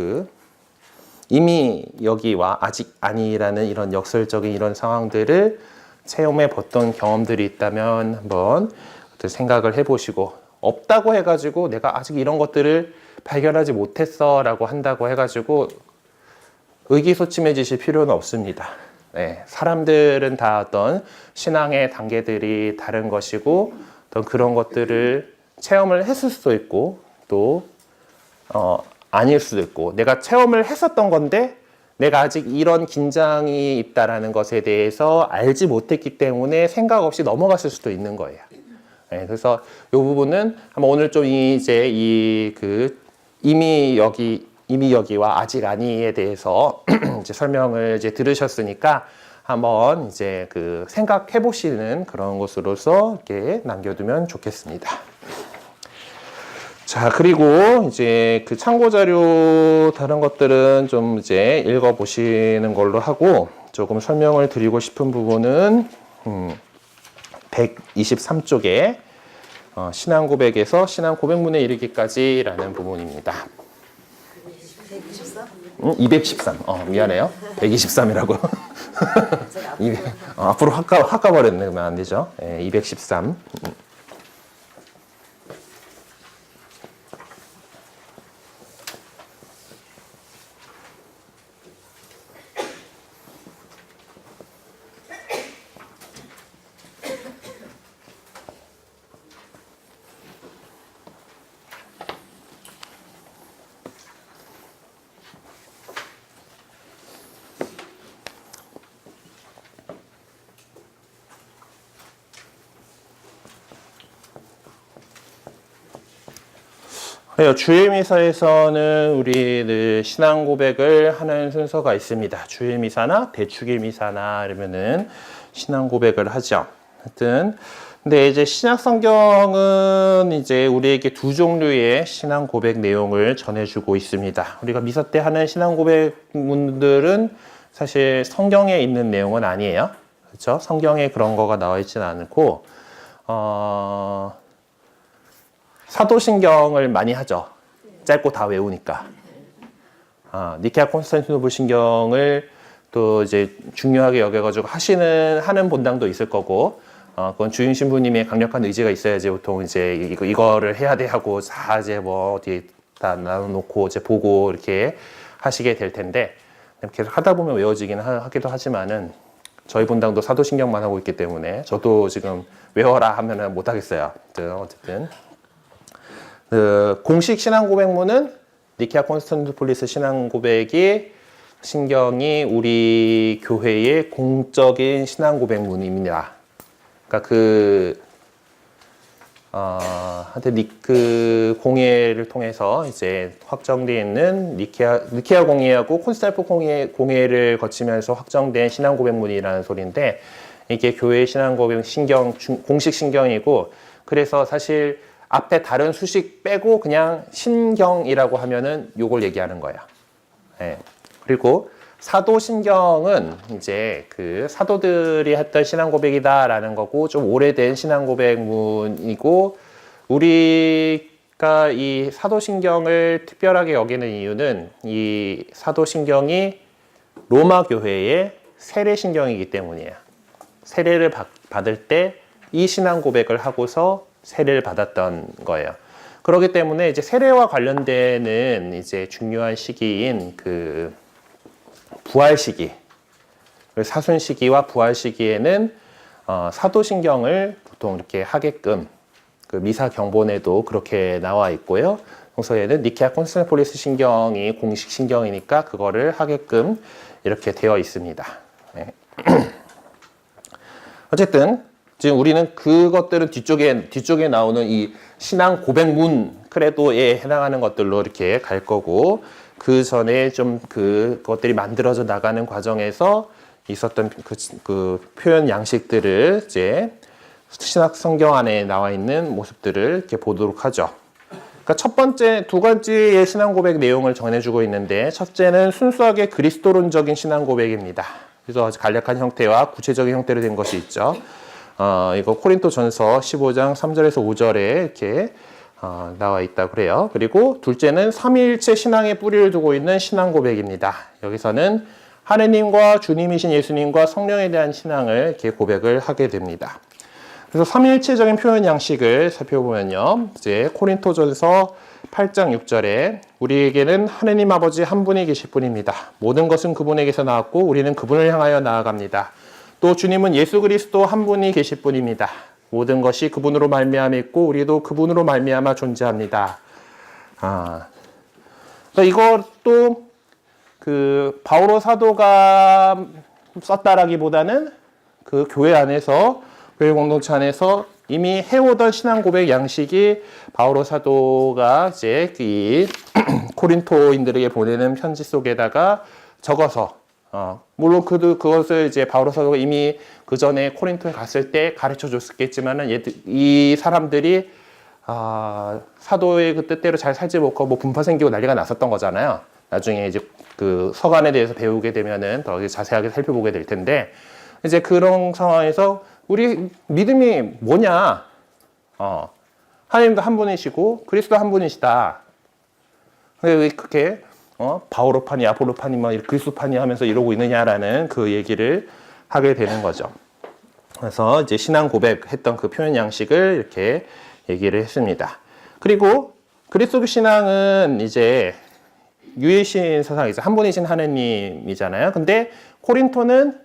이미 여기와 아직 아니라는 이런 역설적인 이런 상황들을 체험해 봤던 경험들이 있다면 한번 생각을 해 보시고, 없다고 해가지고 내가 아직 이런 것들을 발견하지 못했어 라고 한다고 해가지고 의기소침해지실 필요는 없습니다. 네, 사람들은 다 어떤 신앙의 단계들이 다른 것이고 어떤 그런 것들을 체험을 했을 수도 있고 또 아닐 수도 있고, 내가 체험을 했었던 건데 내가 아직 이런 긴장이 있다라는 것에 대해서 알지 못했기 때문에 생각 없이 넘어갔을 수도 있는 거예요. 네, 그래서 이 부분은 한번 오늘 좀 이미 여기와 아직 아니에 대해서 이제 설명을 이제 들으셨으니까 한번 이제 생각해 보시는 그런 것으로서 이렇게 남겨두면 좋겠습니다. 자, 그리고 이제 참고 자료 다른 것들은 좀 이제 읽어 보시는 걸로 하고, 조금 설명을 드리고 싶은 부분은 123쪽에 신앙 고백에서 신앙 고백문에 이르기까지라는 부분입니다. 123? 213. 미안해요. 123이라고. 앞으로 확 가버렸네. 그러면 안 되죠. 213. 주일미사에서는 우리들 신앙 고백을 하는 순서가 있습니다. 주일미사나 대축일미사나 이러면은 신앙 고백을 하죠. 하여튼 근데 이제 신약 성경은 이제 우리에게 두 종류의 신앙 고백 내용을 전해주고 있습니다. 우리가 미사 때 하는 신앙 고백문들은 사실 성경에 있는 내용은 아니에요. 그렇죠? 성경에 그런 거가 나와 있지는 않고 사도신경을 많이 하죠. 짧고 다 외우니까. 니케아 콘스탄티노플 신경을 또 이제 중요하게 여겨가지고 하는 본당도 있을 거고, 그건 주임 신부님의 강력한 의지가 있어야지 보통 이제 이거를 해야 돼 하고 다 이제 뭐 어디 다 나눠놓고 이제 보고 이렇게 하시게 될 텐데, 계속 하다 보면 외워지긴 하기도 하지만은 저희 본당도 사도신경만 하고 있기 때문에 저도 지금 외워라 하면은 못 하겠어요. 어쨌든. 공식 신앙 고백문은 니케아 콘스탄티노플리스 신앙 고백이 신경이 우리 교회의 공적인 신앙 고백문입니다. 그러니까 그 공예를 통해서 이제 확정되어 있는 니케아 공예하고 콘스탄티노플 공예를 거치면서 확정된 신앙 고백문이라는 소리인데, 이게 교회의 신앙 고백 공식 신경이고, 그래서 사실 앞에 다른 수식 빼고 그냥 신경이라고 하면은 요걸 얘기하는 거야. 네. 그리고 사도신경은 이제 사도들이 했던 신앙 고백이다라는 거고, 좀 오래된 신앙 고백문이고, 우리가 이 사도신경을 특별하게 여기는 이유는 이 사도신경이 로마 교회의 세례신경이기 때문이에요. 세례를 받을 때 이 신앙 고백을 하고서 세례를 받았던 거예요. 그렇기 때문에 이제 세례와 관련되는 이제 중요한 시기인 그 부활 시기, 사순 시기와 부활 시기에는 사도신경을 보통 이렇게 하게끔 그 미사 경본에도 그렇게 나와 있고요. 성서에는 니케아 콘스탄티노폴리스 신경이 공식 신경이니까 그거를 하게끔 이렇게 되어 있습니다. 네. 어쨌든 지금 우리는 그것들은 뒤쪽에 나오는 이 신앙 고백문 크레도에 해당하는 것들로 이렇게 갈 거고, 그 전에 좀 그것들이 만들어져 나가는 과정에서 있었던 그 표현 양식들을 이제 신약 성경 안에 나와 있는 모습들을 이렇게 보도록 하죠. 그러니까 두 가지의 신앙 고백 내용을 전해주고 있는데, 첫째는 순수하게 그리스도론적인 신앙 고백입니다. 그래서 아주 간략한 형태와 구체적인 형태로 된 것이 있죠. 이거 코린토전서 15장 3절에서 5절에 이렇게 나와 있다고 그래요. 그리고 둘째는 삼위일체 신앙의 뿌리를 두고 있는 신앙 고백입니다. 여기서는 하느님과 주님이신 예수님과 성령에 대한 신앙을 이렇게 고백을 하게 됩니다. 그래서 삼위일체적인 표현 양식을 살펴보면요, 이제 코린토전서 8장 6절에 우리에게는 하느님 아버지 한 분이 계실 뿐입니다. 모든 것은 그분에게서 나왔고 우리는 그분을 향하여 나아갑니다. 또 주님은 예수 그리스도 한 분이 계실 뿐입니다. 모든 것이 그분으로 말미암아 있고 우리도 그분으로 말미암아 존재합니다. 이것도 그 바오로 사도가 썼다라기보다는 그 교회 안에서, 교회 공동체 안에서 이미 해오던 신앙 고백 양식이 바오로 사도가 이제 이 코린토인들에게 보내는 편지 속에다가 적어서, 물론 그것을 이제 바오로 사도가 이미 그 전에 코린토에 갔을 때 가르쳐 줬겠지만은 이 사람들이 사도의 그 뜻대로 잘 살지 못하고 뭐 분파 생기고 난리가 났었던 거잖아요. 나중에 이제 그 서간에 대해서 배우게 되면은 더 자세하게 살펴보게 될 텐데, 이제 그런 상황에서 우리 믿음이 뭐냐? 하나님도 한 분이시고 그리스도 한 분이시다. 왜 그렇게 바오로파니, 아폴로파니, 뭐 그리스도파니 하면서 이러고 있느냐라는 그 얘기를 하게 되는 거죠. 그래서 이제 신앙 고백했던 그 표현 양식을 이렇게 얘기를 했습니다. 그리고 그리스도 신앙은 이제 유일신 사상이죠. 한 분이신 하느님이잖아요. 근데 코린토는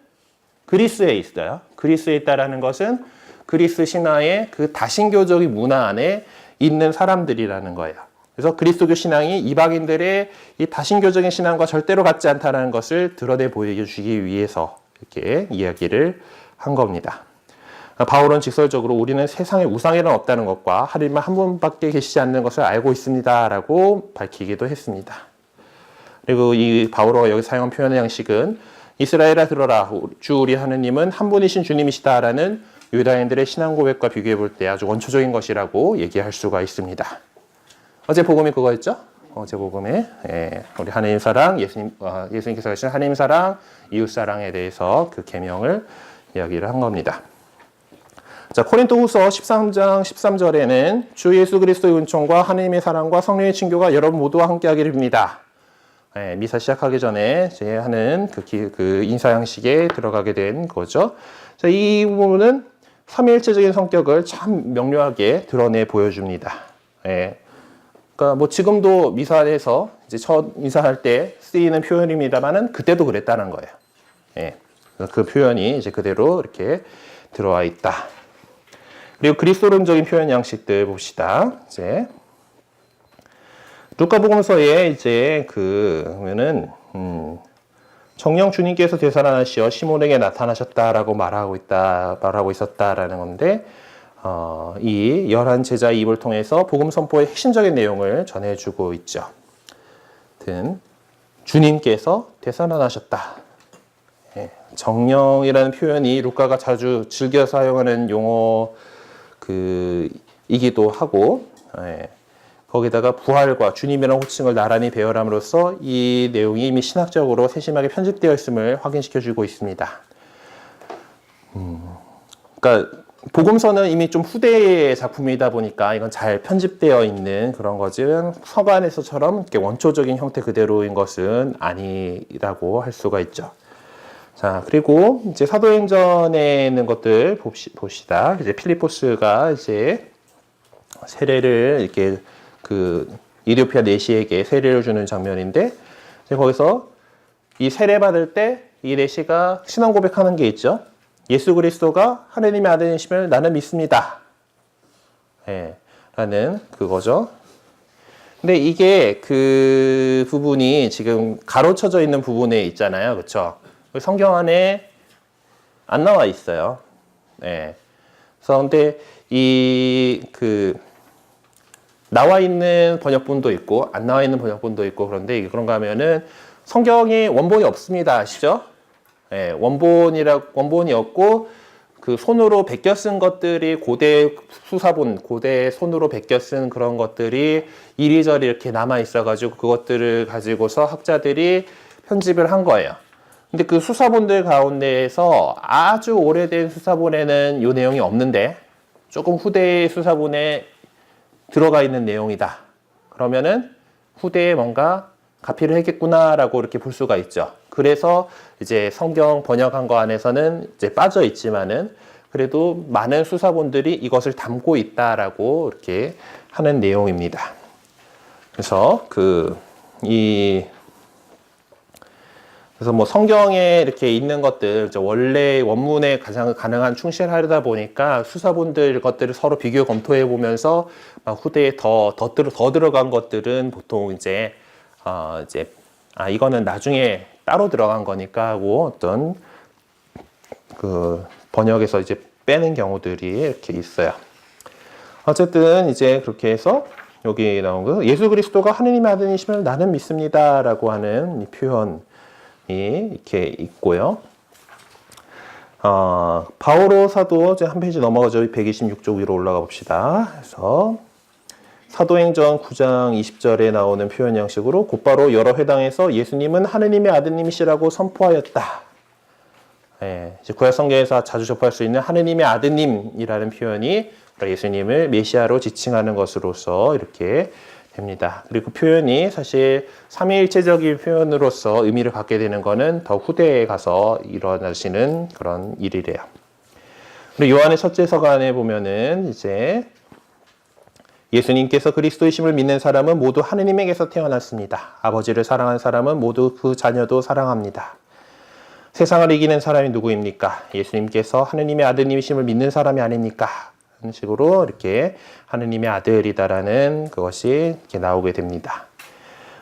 그리스에 있어요. 그리스에 있다라는 것은 그리스 신화의 그 다신교적인 문화 안에 있는 사람들이라는 거예요. 그래서 그리스도교 신앙이 이방인들의 이 다신교적인 신앙과 절대로 같지 않다는 것을 드러내 보여주기 위해서 이렇게 이야기를 한 겁니다. 바울은 직설적으로 우리는 세상에 우상이란 없다는 것과 하나님 한 분밖에 계시지 않는 것을 알고 있습니다 라고 밝히기도 했습니다. 그리고 이 바울어가 여기 사용한 표현의 양식은 이스라엘아 들어라, 주 우리 하느님은 한 분이신 주님이시다라는 유다인들의 신앙 고백과 비교해 볼 때 아주 원초적인 것이라고 얘기할 수가 있습니다. 어제 복음이 그거였죠? 어제 복음에 우리 하느님 사랑, 예수님께서 하신 하느님 사랑, 이웃 사랑에 대해서 그 계명을 이야기를 한 겁니다. 자, 코린토후서 13장 13절에는 주 예수 그리스도의 은총과 하느님의 사랑과 성령의 친교가 여러분 모두와 함께하기를 빕니다. 미사 시작하기 전에 이제 하는 그 인사 양식에 들어가게 된 거죠. 자, 이 부분은 삼위일체적인 성격을 참 명료하게 드러내 보여줍니다. 그러니까 뭐 지금도 미사에서 이제 첫 인사할 때 쓰이는 표현입니다만은 그때도 그랬다는 거예요. 그 표현이 이제 그대로 이렇게 들어와 있다. 그리고 그리스도론적인 표현 양식들 봅시다. 이제 루카복음서에 이제 그러면은 정령 주님께서 되살아나시어 시몬에게 나타나셨다라고 말하고 있었다라는 건데, 이 11 제자의 입을 통해서 복음 선포의 핵심적인 내용을 전해주고 있죠. 주님께서 되살아나셨다. 정령이라는 표현이 루카가 자주 즐겨 사용하는 용어 이기도 하고, 거기다가 부활과 주님이라는 호칭을 나란히 배열함으로써 이 내용이 이미 신학적으로 세심하게 편집되어 있음을 확인시켜주고 있습니다. 그러니까 복음서는 이미 좀 후대의 작품이다 보니까 이건 잘 편집되어 있는 그런 거지만 서간에서처럼 이렇게 원초적인 형태 그대로인 것은 아니라고 할 수가 있죠. 자, 그리고 이제 사도행전에 있는 것들 봅시다. 이제 필리포스가 이제 세례를 이렇게 그 이디오피아 내시에게 세례를 주는 장면인데, 이제 거기서 이 세례 받을 때 이 내시가 신앙 고백하는 게 있죠. 예수 그리스도가 하나님의 아들이심을 나는 믿습니다. 예, 라는 그거죠. 근데 이게 그 부분이 지금 가로쳐져 있는 부분에 있잖아요. 그렇죠? 성경 안에 안 나와 있어요. 예. 그래서 근데 이 나와 있는 번역본도 있고 안 나와 있는 번역본도 있고, 그런데 이게 그런가 하면은 성경에 원본이 없습니다. 아시죠? 예, 원본이 없고 그 손으로 베껴 쓴 것들이 고대 수사본, 고대 손으로 베껴 쓴 그런 것들이 이리저리 이렇게 남아 있어가지고 그것들을 가지고서 학자들이 편집을 한 거예요. 근데 그 수사본들 가운데에서 아주 오래된 수사본에는 이 내용이 없는데 조금 후대의 수사본에 들어가 있는 내용이다. 그러면은 후대에 뭔가 가피를 했겠구나라고 이렇게 볼 수가 있죠. 그래서 이제 성경 번역한 거 안에서는 이제 빠져 있지만은 그래도 많은 수사본들이 이것을 담고 있다라고 이렇게 하는 내용입니다. 그래서 그래서 뭐 성경에 이렇게 있는 것들, 원래 원문에 가장 가능한 충실하려다 보니까 수사본들 것들을 서로 비교 검토해 보면서 후대에 더 들어간 것들은 보통 이제 이거는 나중에 따로 들어간 거니까 하고 어떤 그 번역에서 이제 빼는 경우들이 이렇게 있어요. 어쨌든 이제 그렇게 해서 여기 나온 거, 예수 그리스도가 하느님의 아들이심을 나는 믿습니다라고 하는 이 표현이 이렇게 있고요. 바오로 사도 한 페이지 넘어가죠. 126쪽 위로 올라가 봅시다. 그래서 사도행전 9장 20절에 나오는 표현 양식으로 곧바로 여러 회당에서 예수님은 하느님의 아드님이시라고 선포하였다. 예, 이제 구약 성경에서 자주 접할 수 있는 하느님의 아드님이라는 표현이 예수님을 메시아로 지칭하는 것으로서 이렇게 됩니다. 그리고 그 표현이 사실 삼위일체적인 표현으로서 의미를 갖게 되는 것은 더 후대에 가서 일어나시는 그런 일이래요. 그리고 요한의 첫째 서간에 보면은 이제 예수님께서 그리스도이심을 믿는 사람은 모두 하느님에게서 태어났습니다. 아버지를 사랑하는 사람은 모두 그 자녀도 사랑합니다. 세상을 이기는 사람이 누구입니까? 예수님께서 하느님의 아들님이심을 믿는 사람이 아닙니까? 이런 식으로 이렇게 하느님의 아들이다라는 그것이 이렇게 나오게 됩니다.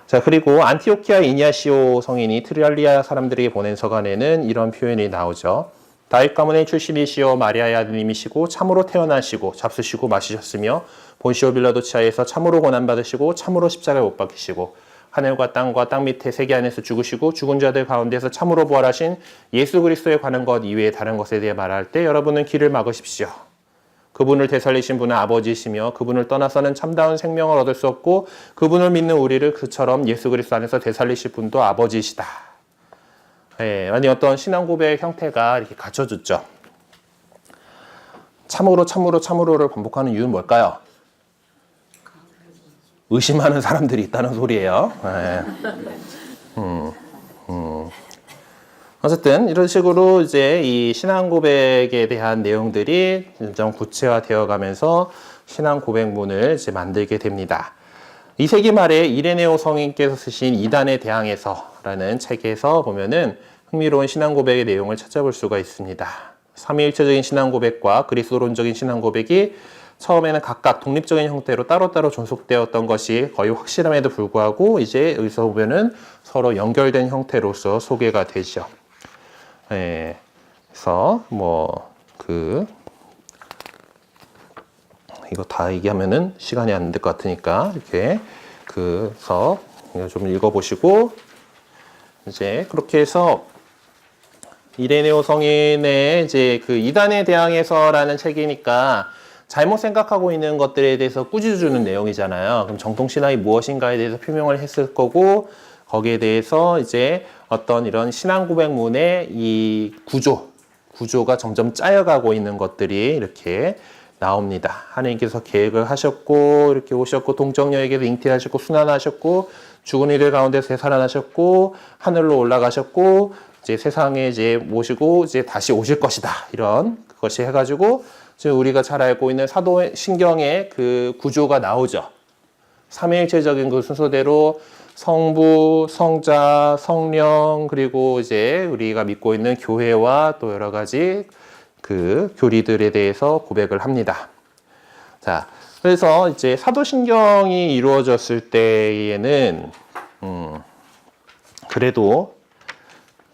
자, 그리고 안티오키아 이냐시오 성인이 트리알리아 사람들에게 보낸 서간에는 이런 표현이 나오죠. 다윗 가문의 출신이시오 마리아의 아드님이시고 참으로 태어나시고 잡수시고 마시셨으며 본시오 빌라도 치하에서 참으로 고난받으시고 참으로 십자가에 못 박히시고 하늘과 땅과 땅 밑에 세계 안에서 죽으시고 죽은 자들 가운데서 참으로 부활하신 예수 그리스도에 관한 것 이외에 다른 것에 대해 말할 때 여러분은 귀를 막으십시오. 그분을 되살리신 분은 아버지이시며 그분을 떠나서는 참다운 생명을 얻을 수 없고 그분을 믿는 우리를 그처럼 예수 그리스도 안에서 되살리실 분도 아버지이시다. 예, 아니 어떤 신앙 고백의 형태가 이렇게 갖춰졌죠. 참으로를 반복하는 이유는 뭘까요? 의심하는 사람들이 있다는 소리예요. 예. 어쨌든 이런 식으로 이제 이 신앙 고백에 대한 내용들이 점점 구체화되어 가면서 신앙 고백문을 이제 만들게 됩니다. 2세기 말에 이레네오 성인께서 쓰신 이단에 대항해서라는 책에서 보면은 흥미로운 신앙 고백의 내용을 찾아볼 수가 있습니다. 삼위일체적인 신앙 고백과 그리스도론적인 신앙 고백이 처음에는 각각 독립적인 형태로 따로따로 존속되었던 것이 거의 확실함에도 불구하고 이제 여기서 보면은 서로 연결된 형태로서 소개가 되죠. 예, 그래서 이거 다 얘기하면은 시간이 안 될 것 같으니까 이렇게 그래서 좀 읽어보시고 이제 그렇게 해서 이레네오 성인의 이제 그 이단에 대항해서라는 책이니까 잘못 생각하고 있는 것들에 대해서 꾸짖어주는 내용이잖아요. 그럼 정통신앙이 무엇인가에 대해서 표명을 했을 거고 거기에 대해서 이제 어떤 이런 신앙 고백문의 이 구조가 점점 짜여가고 있는 것들이 이렇게 나옵니다. 하나님께서 계획을 하셨고 이렇게 오셨고 동정녀에게도 잉태하셨고 순환하셨고 죽은 이들 가운데서 되살아나셨고 하늘로 올라가셨고 이제 세상에 이제 모시고 이제 다시 오실 것이다. 이런 것이 해가지고 지금 우리가 잘 알고 있는 사도신경의 그 구조가 나오죠. 삼위일체적인 그 순서대로 성부, 성자, 성령, 그리고 이제 우리가 믿고 있는 교회와 또 여러 가지 그 교리들에 대해서 고백을 합니다. 자, 그래서 이제 사도신경이 이루어졌을 때에는 그래도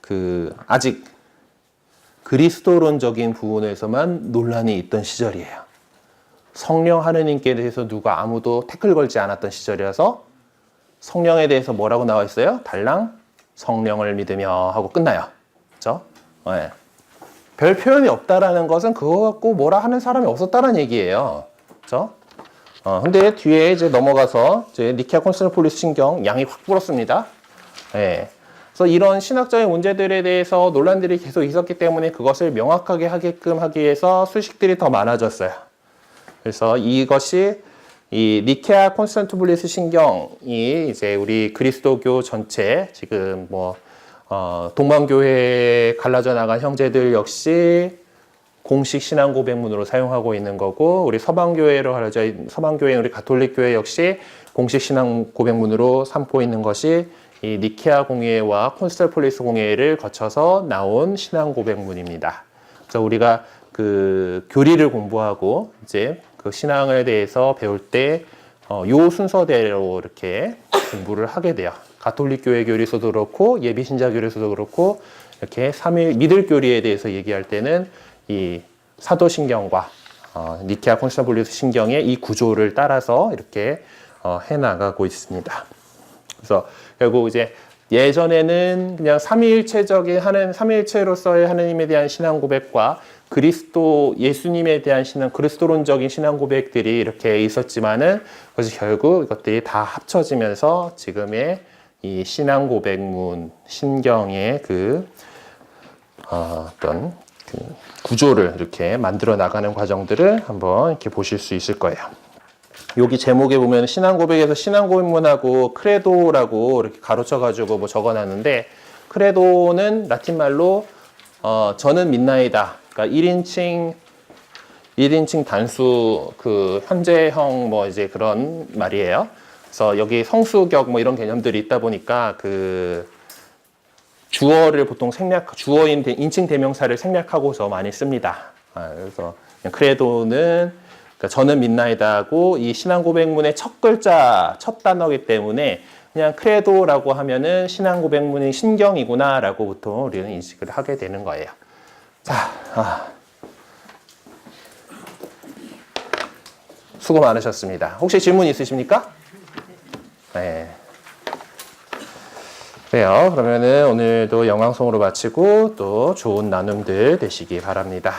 그 아직 그리스도론적인 부분에서만 논란이 있던 시절이에요. 성령 하느님께 대해서 누가 아무도 태클 걸지 않았던 시절이라서 성령에 대해서 뭐라고 나와 있어요? 달랑 성령을 믿으며 하고 끝나요. 그렇죠? 네. 별 표현이 없다라는 것은 그거 갖고 뭐라 하는 사람이 없었다는 얘기예요. 그렇죠? 근데 뒤에 이제 넘어가서 이제 니케아 콘스탄티노플리스 신경 양이 확 불었습니다. 네. 그래서 이런 신학적인 문제들에 대해서 논란들이 계속 있었기 때문에 그것을 명확하게 하게끔 하기 위해서 수식들이 더 많아졌어요. 그래서 이것이 이 니케아 콘스탄티노플리스 신경이 이제 우리 그리스도교 전체 지금 뭐 동방교회에 갈라져 나간 형제들 역시 공식 신앙 고백문으로 사용하고 있는 거고, 우리 서방교회로 갈라져 있는 서방교회 우리 가톨릭교회 역시 공식 신앙 고백문으로 삼고 있는 것이 이 니케아 공회와 콘스탄티노플리스 공회를 거쳐서 나온 신앙 고백문입니다. 그래서 우리가 그 교리를 공부하고 이제 그 신앙에 대해서 배울 때 요 순서대로 이렇게 공부를 하게 돼요. 가톨릭 교회 교리서도 그렇고 예비 신자 교리서도 그렇고 이렇게 삼위 믿을 교리에 대해서 얘기할 때는 이 사도신경과 니케아 콘스탄티노플리스 신경의 이 구조를 따라서 이렇게 해 나가고 있습니다. 그래서 결국 이제 예전에는 그냥 삼위일체적인 삼위일체로서의 하느님에 대한 신앙 고백과 그리스도 예수님에 대한 그리스도론적인 신앙 고백들이 이렇게 있었지만은 그것이 결국 이것들이 다 합쳐지면서 지금의 이 신앙 고백문 신경의 그 어떤 그 구조를 이렇게 만들어 나가는 과정들을 한번 이렇게 보실 수 있을 거예요. 여기 제목에 보면 신앙 고백에서 신앙 고백문하고 크레도라고 이렇게 가로쳐 가지고 뭐 적어 놨는데, 크레도는 라틴 말로 저는 믿나이다. 그러니까 1인칭 단수 그 현재형 뭐 이제 그런 말이에요. 그래서 여기 성수격 뭐 이런 개념들이 있다 보니까 그 주어를 보통 주어인 인칭 대명사를 생략하고서 많이 씁니다. 그래서 크레도는 그러니까 저는 믿나이다고 이 신앙 고백문의 첫 글자, 첫 단어이기 때문에 그냥 크레도라고 하면은 신앙 고백문의 신경이구나라고 보통 우리는 인식을 하게 되는 거예요. 자, 수고 많으셨습니다. 혹시 질문 있으십니까? 네. 그래요. 그러면은 오늘도 영광송으로 마치고 또 좋은 나눔들 되시기 바랍니다.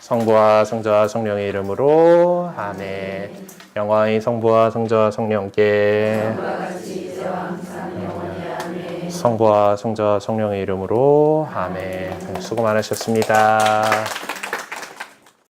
성부와 성자와 성령의 이름으로 아멘. 영광이 성부와 성자와 성령께, 성부와 성자와 성령의 이름으로 아멘. 수고 많으셨습니다.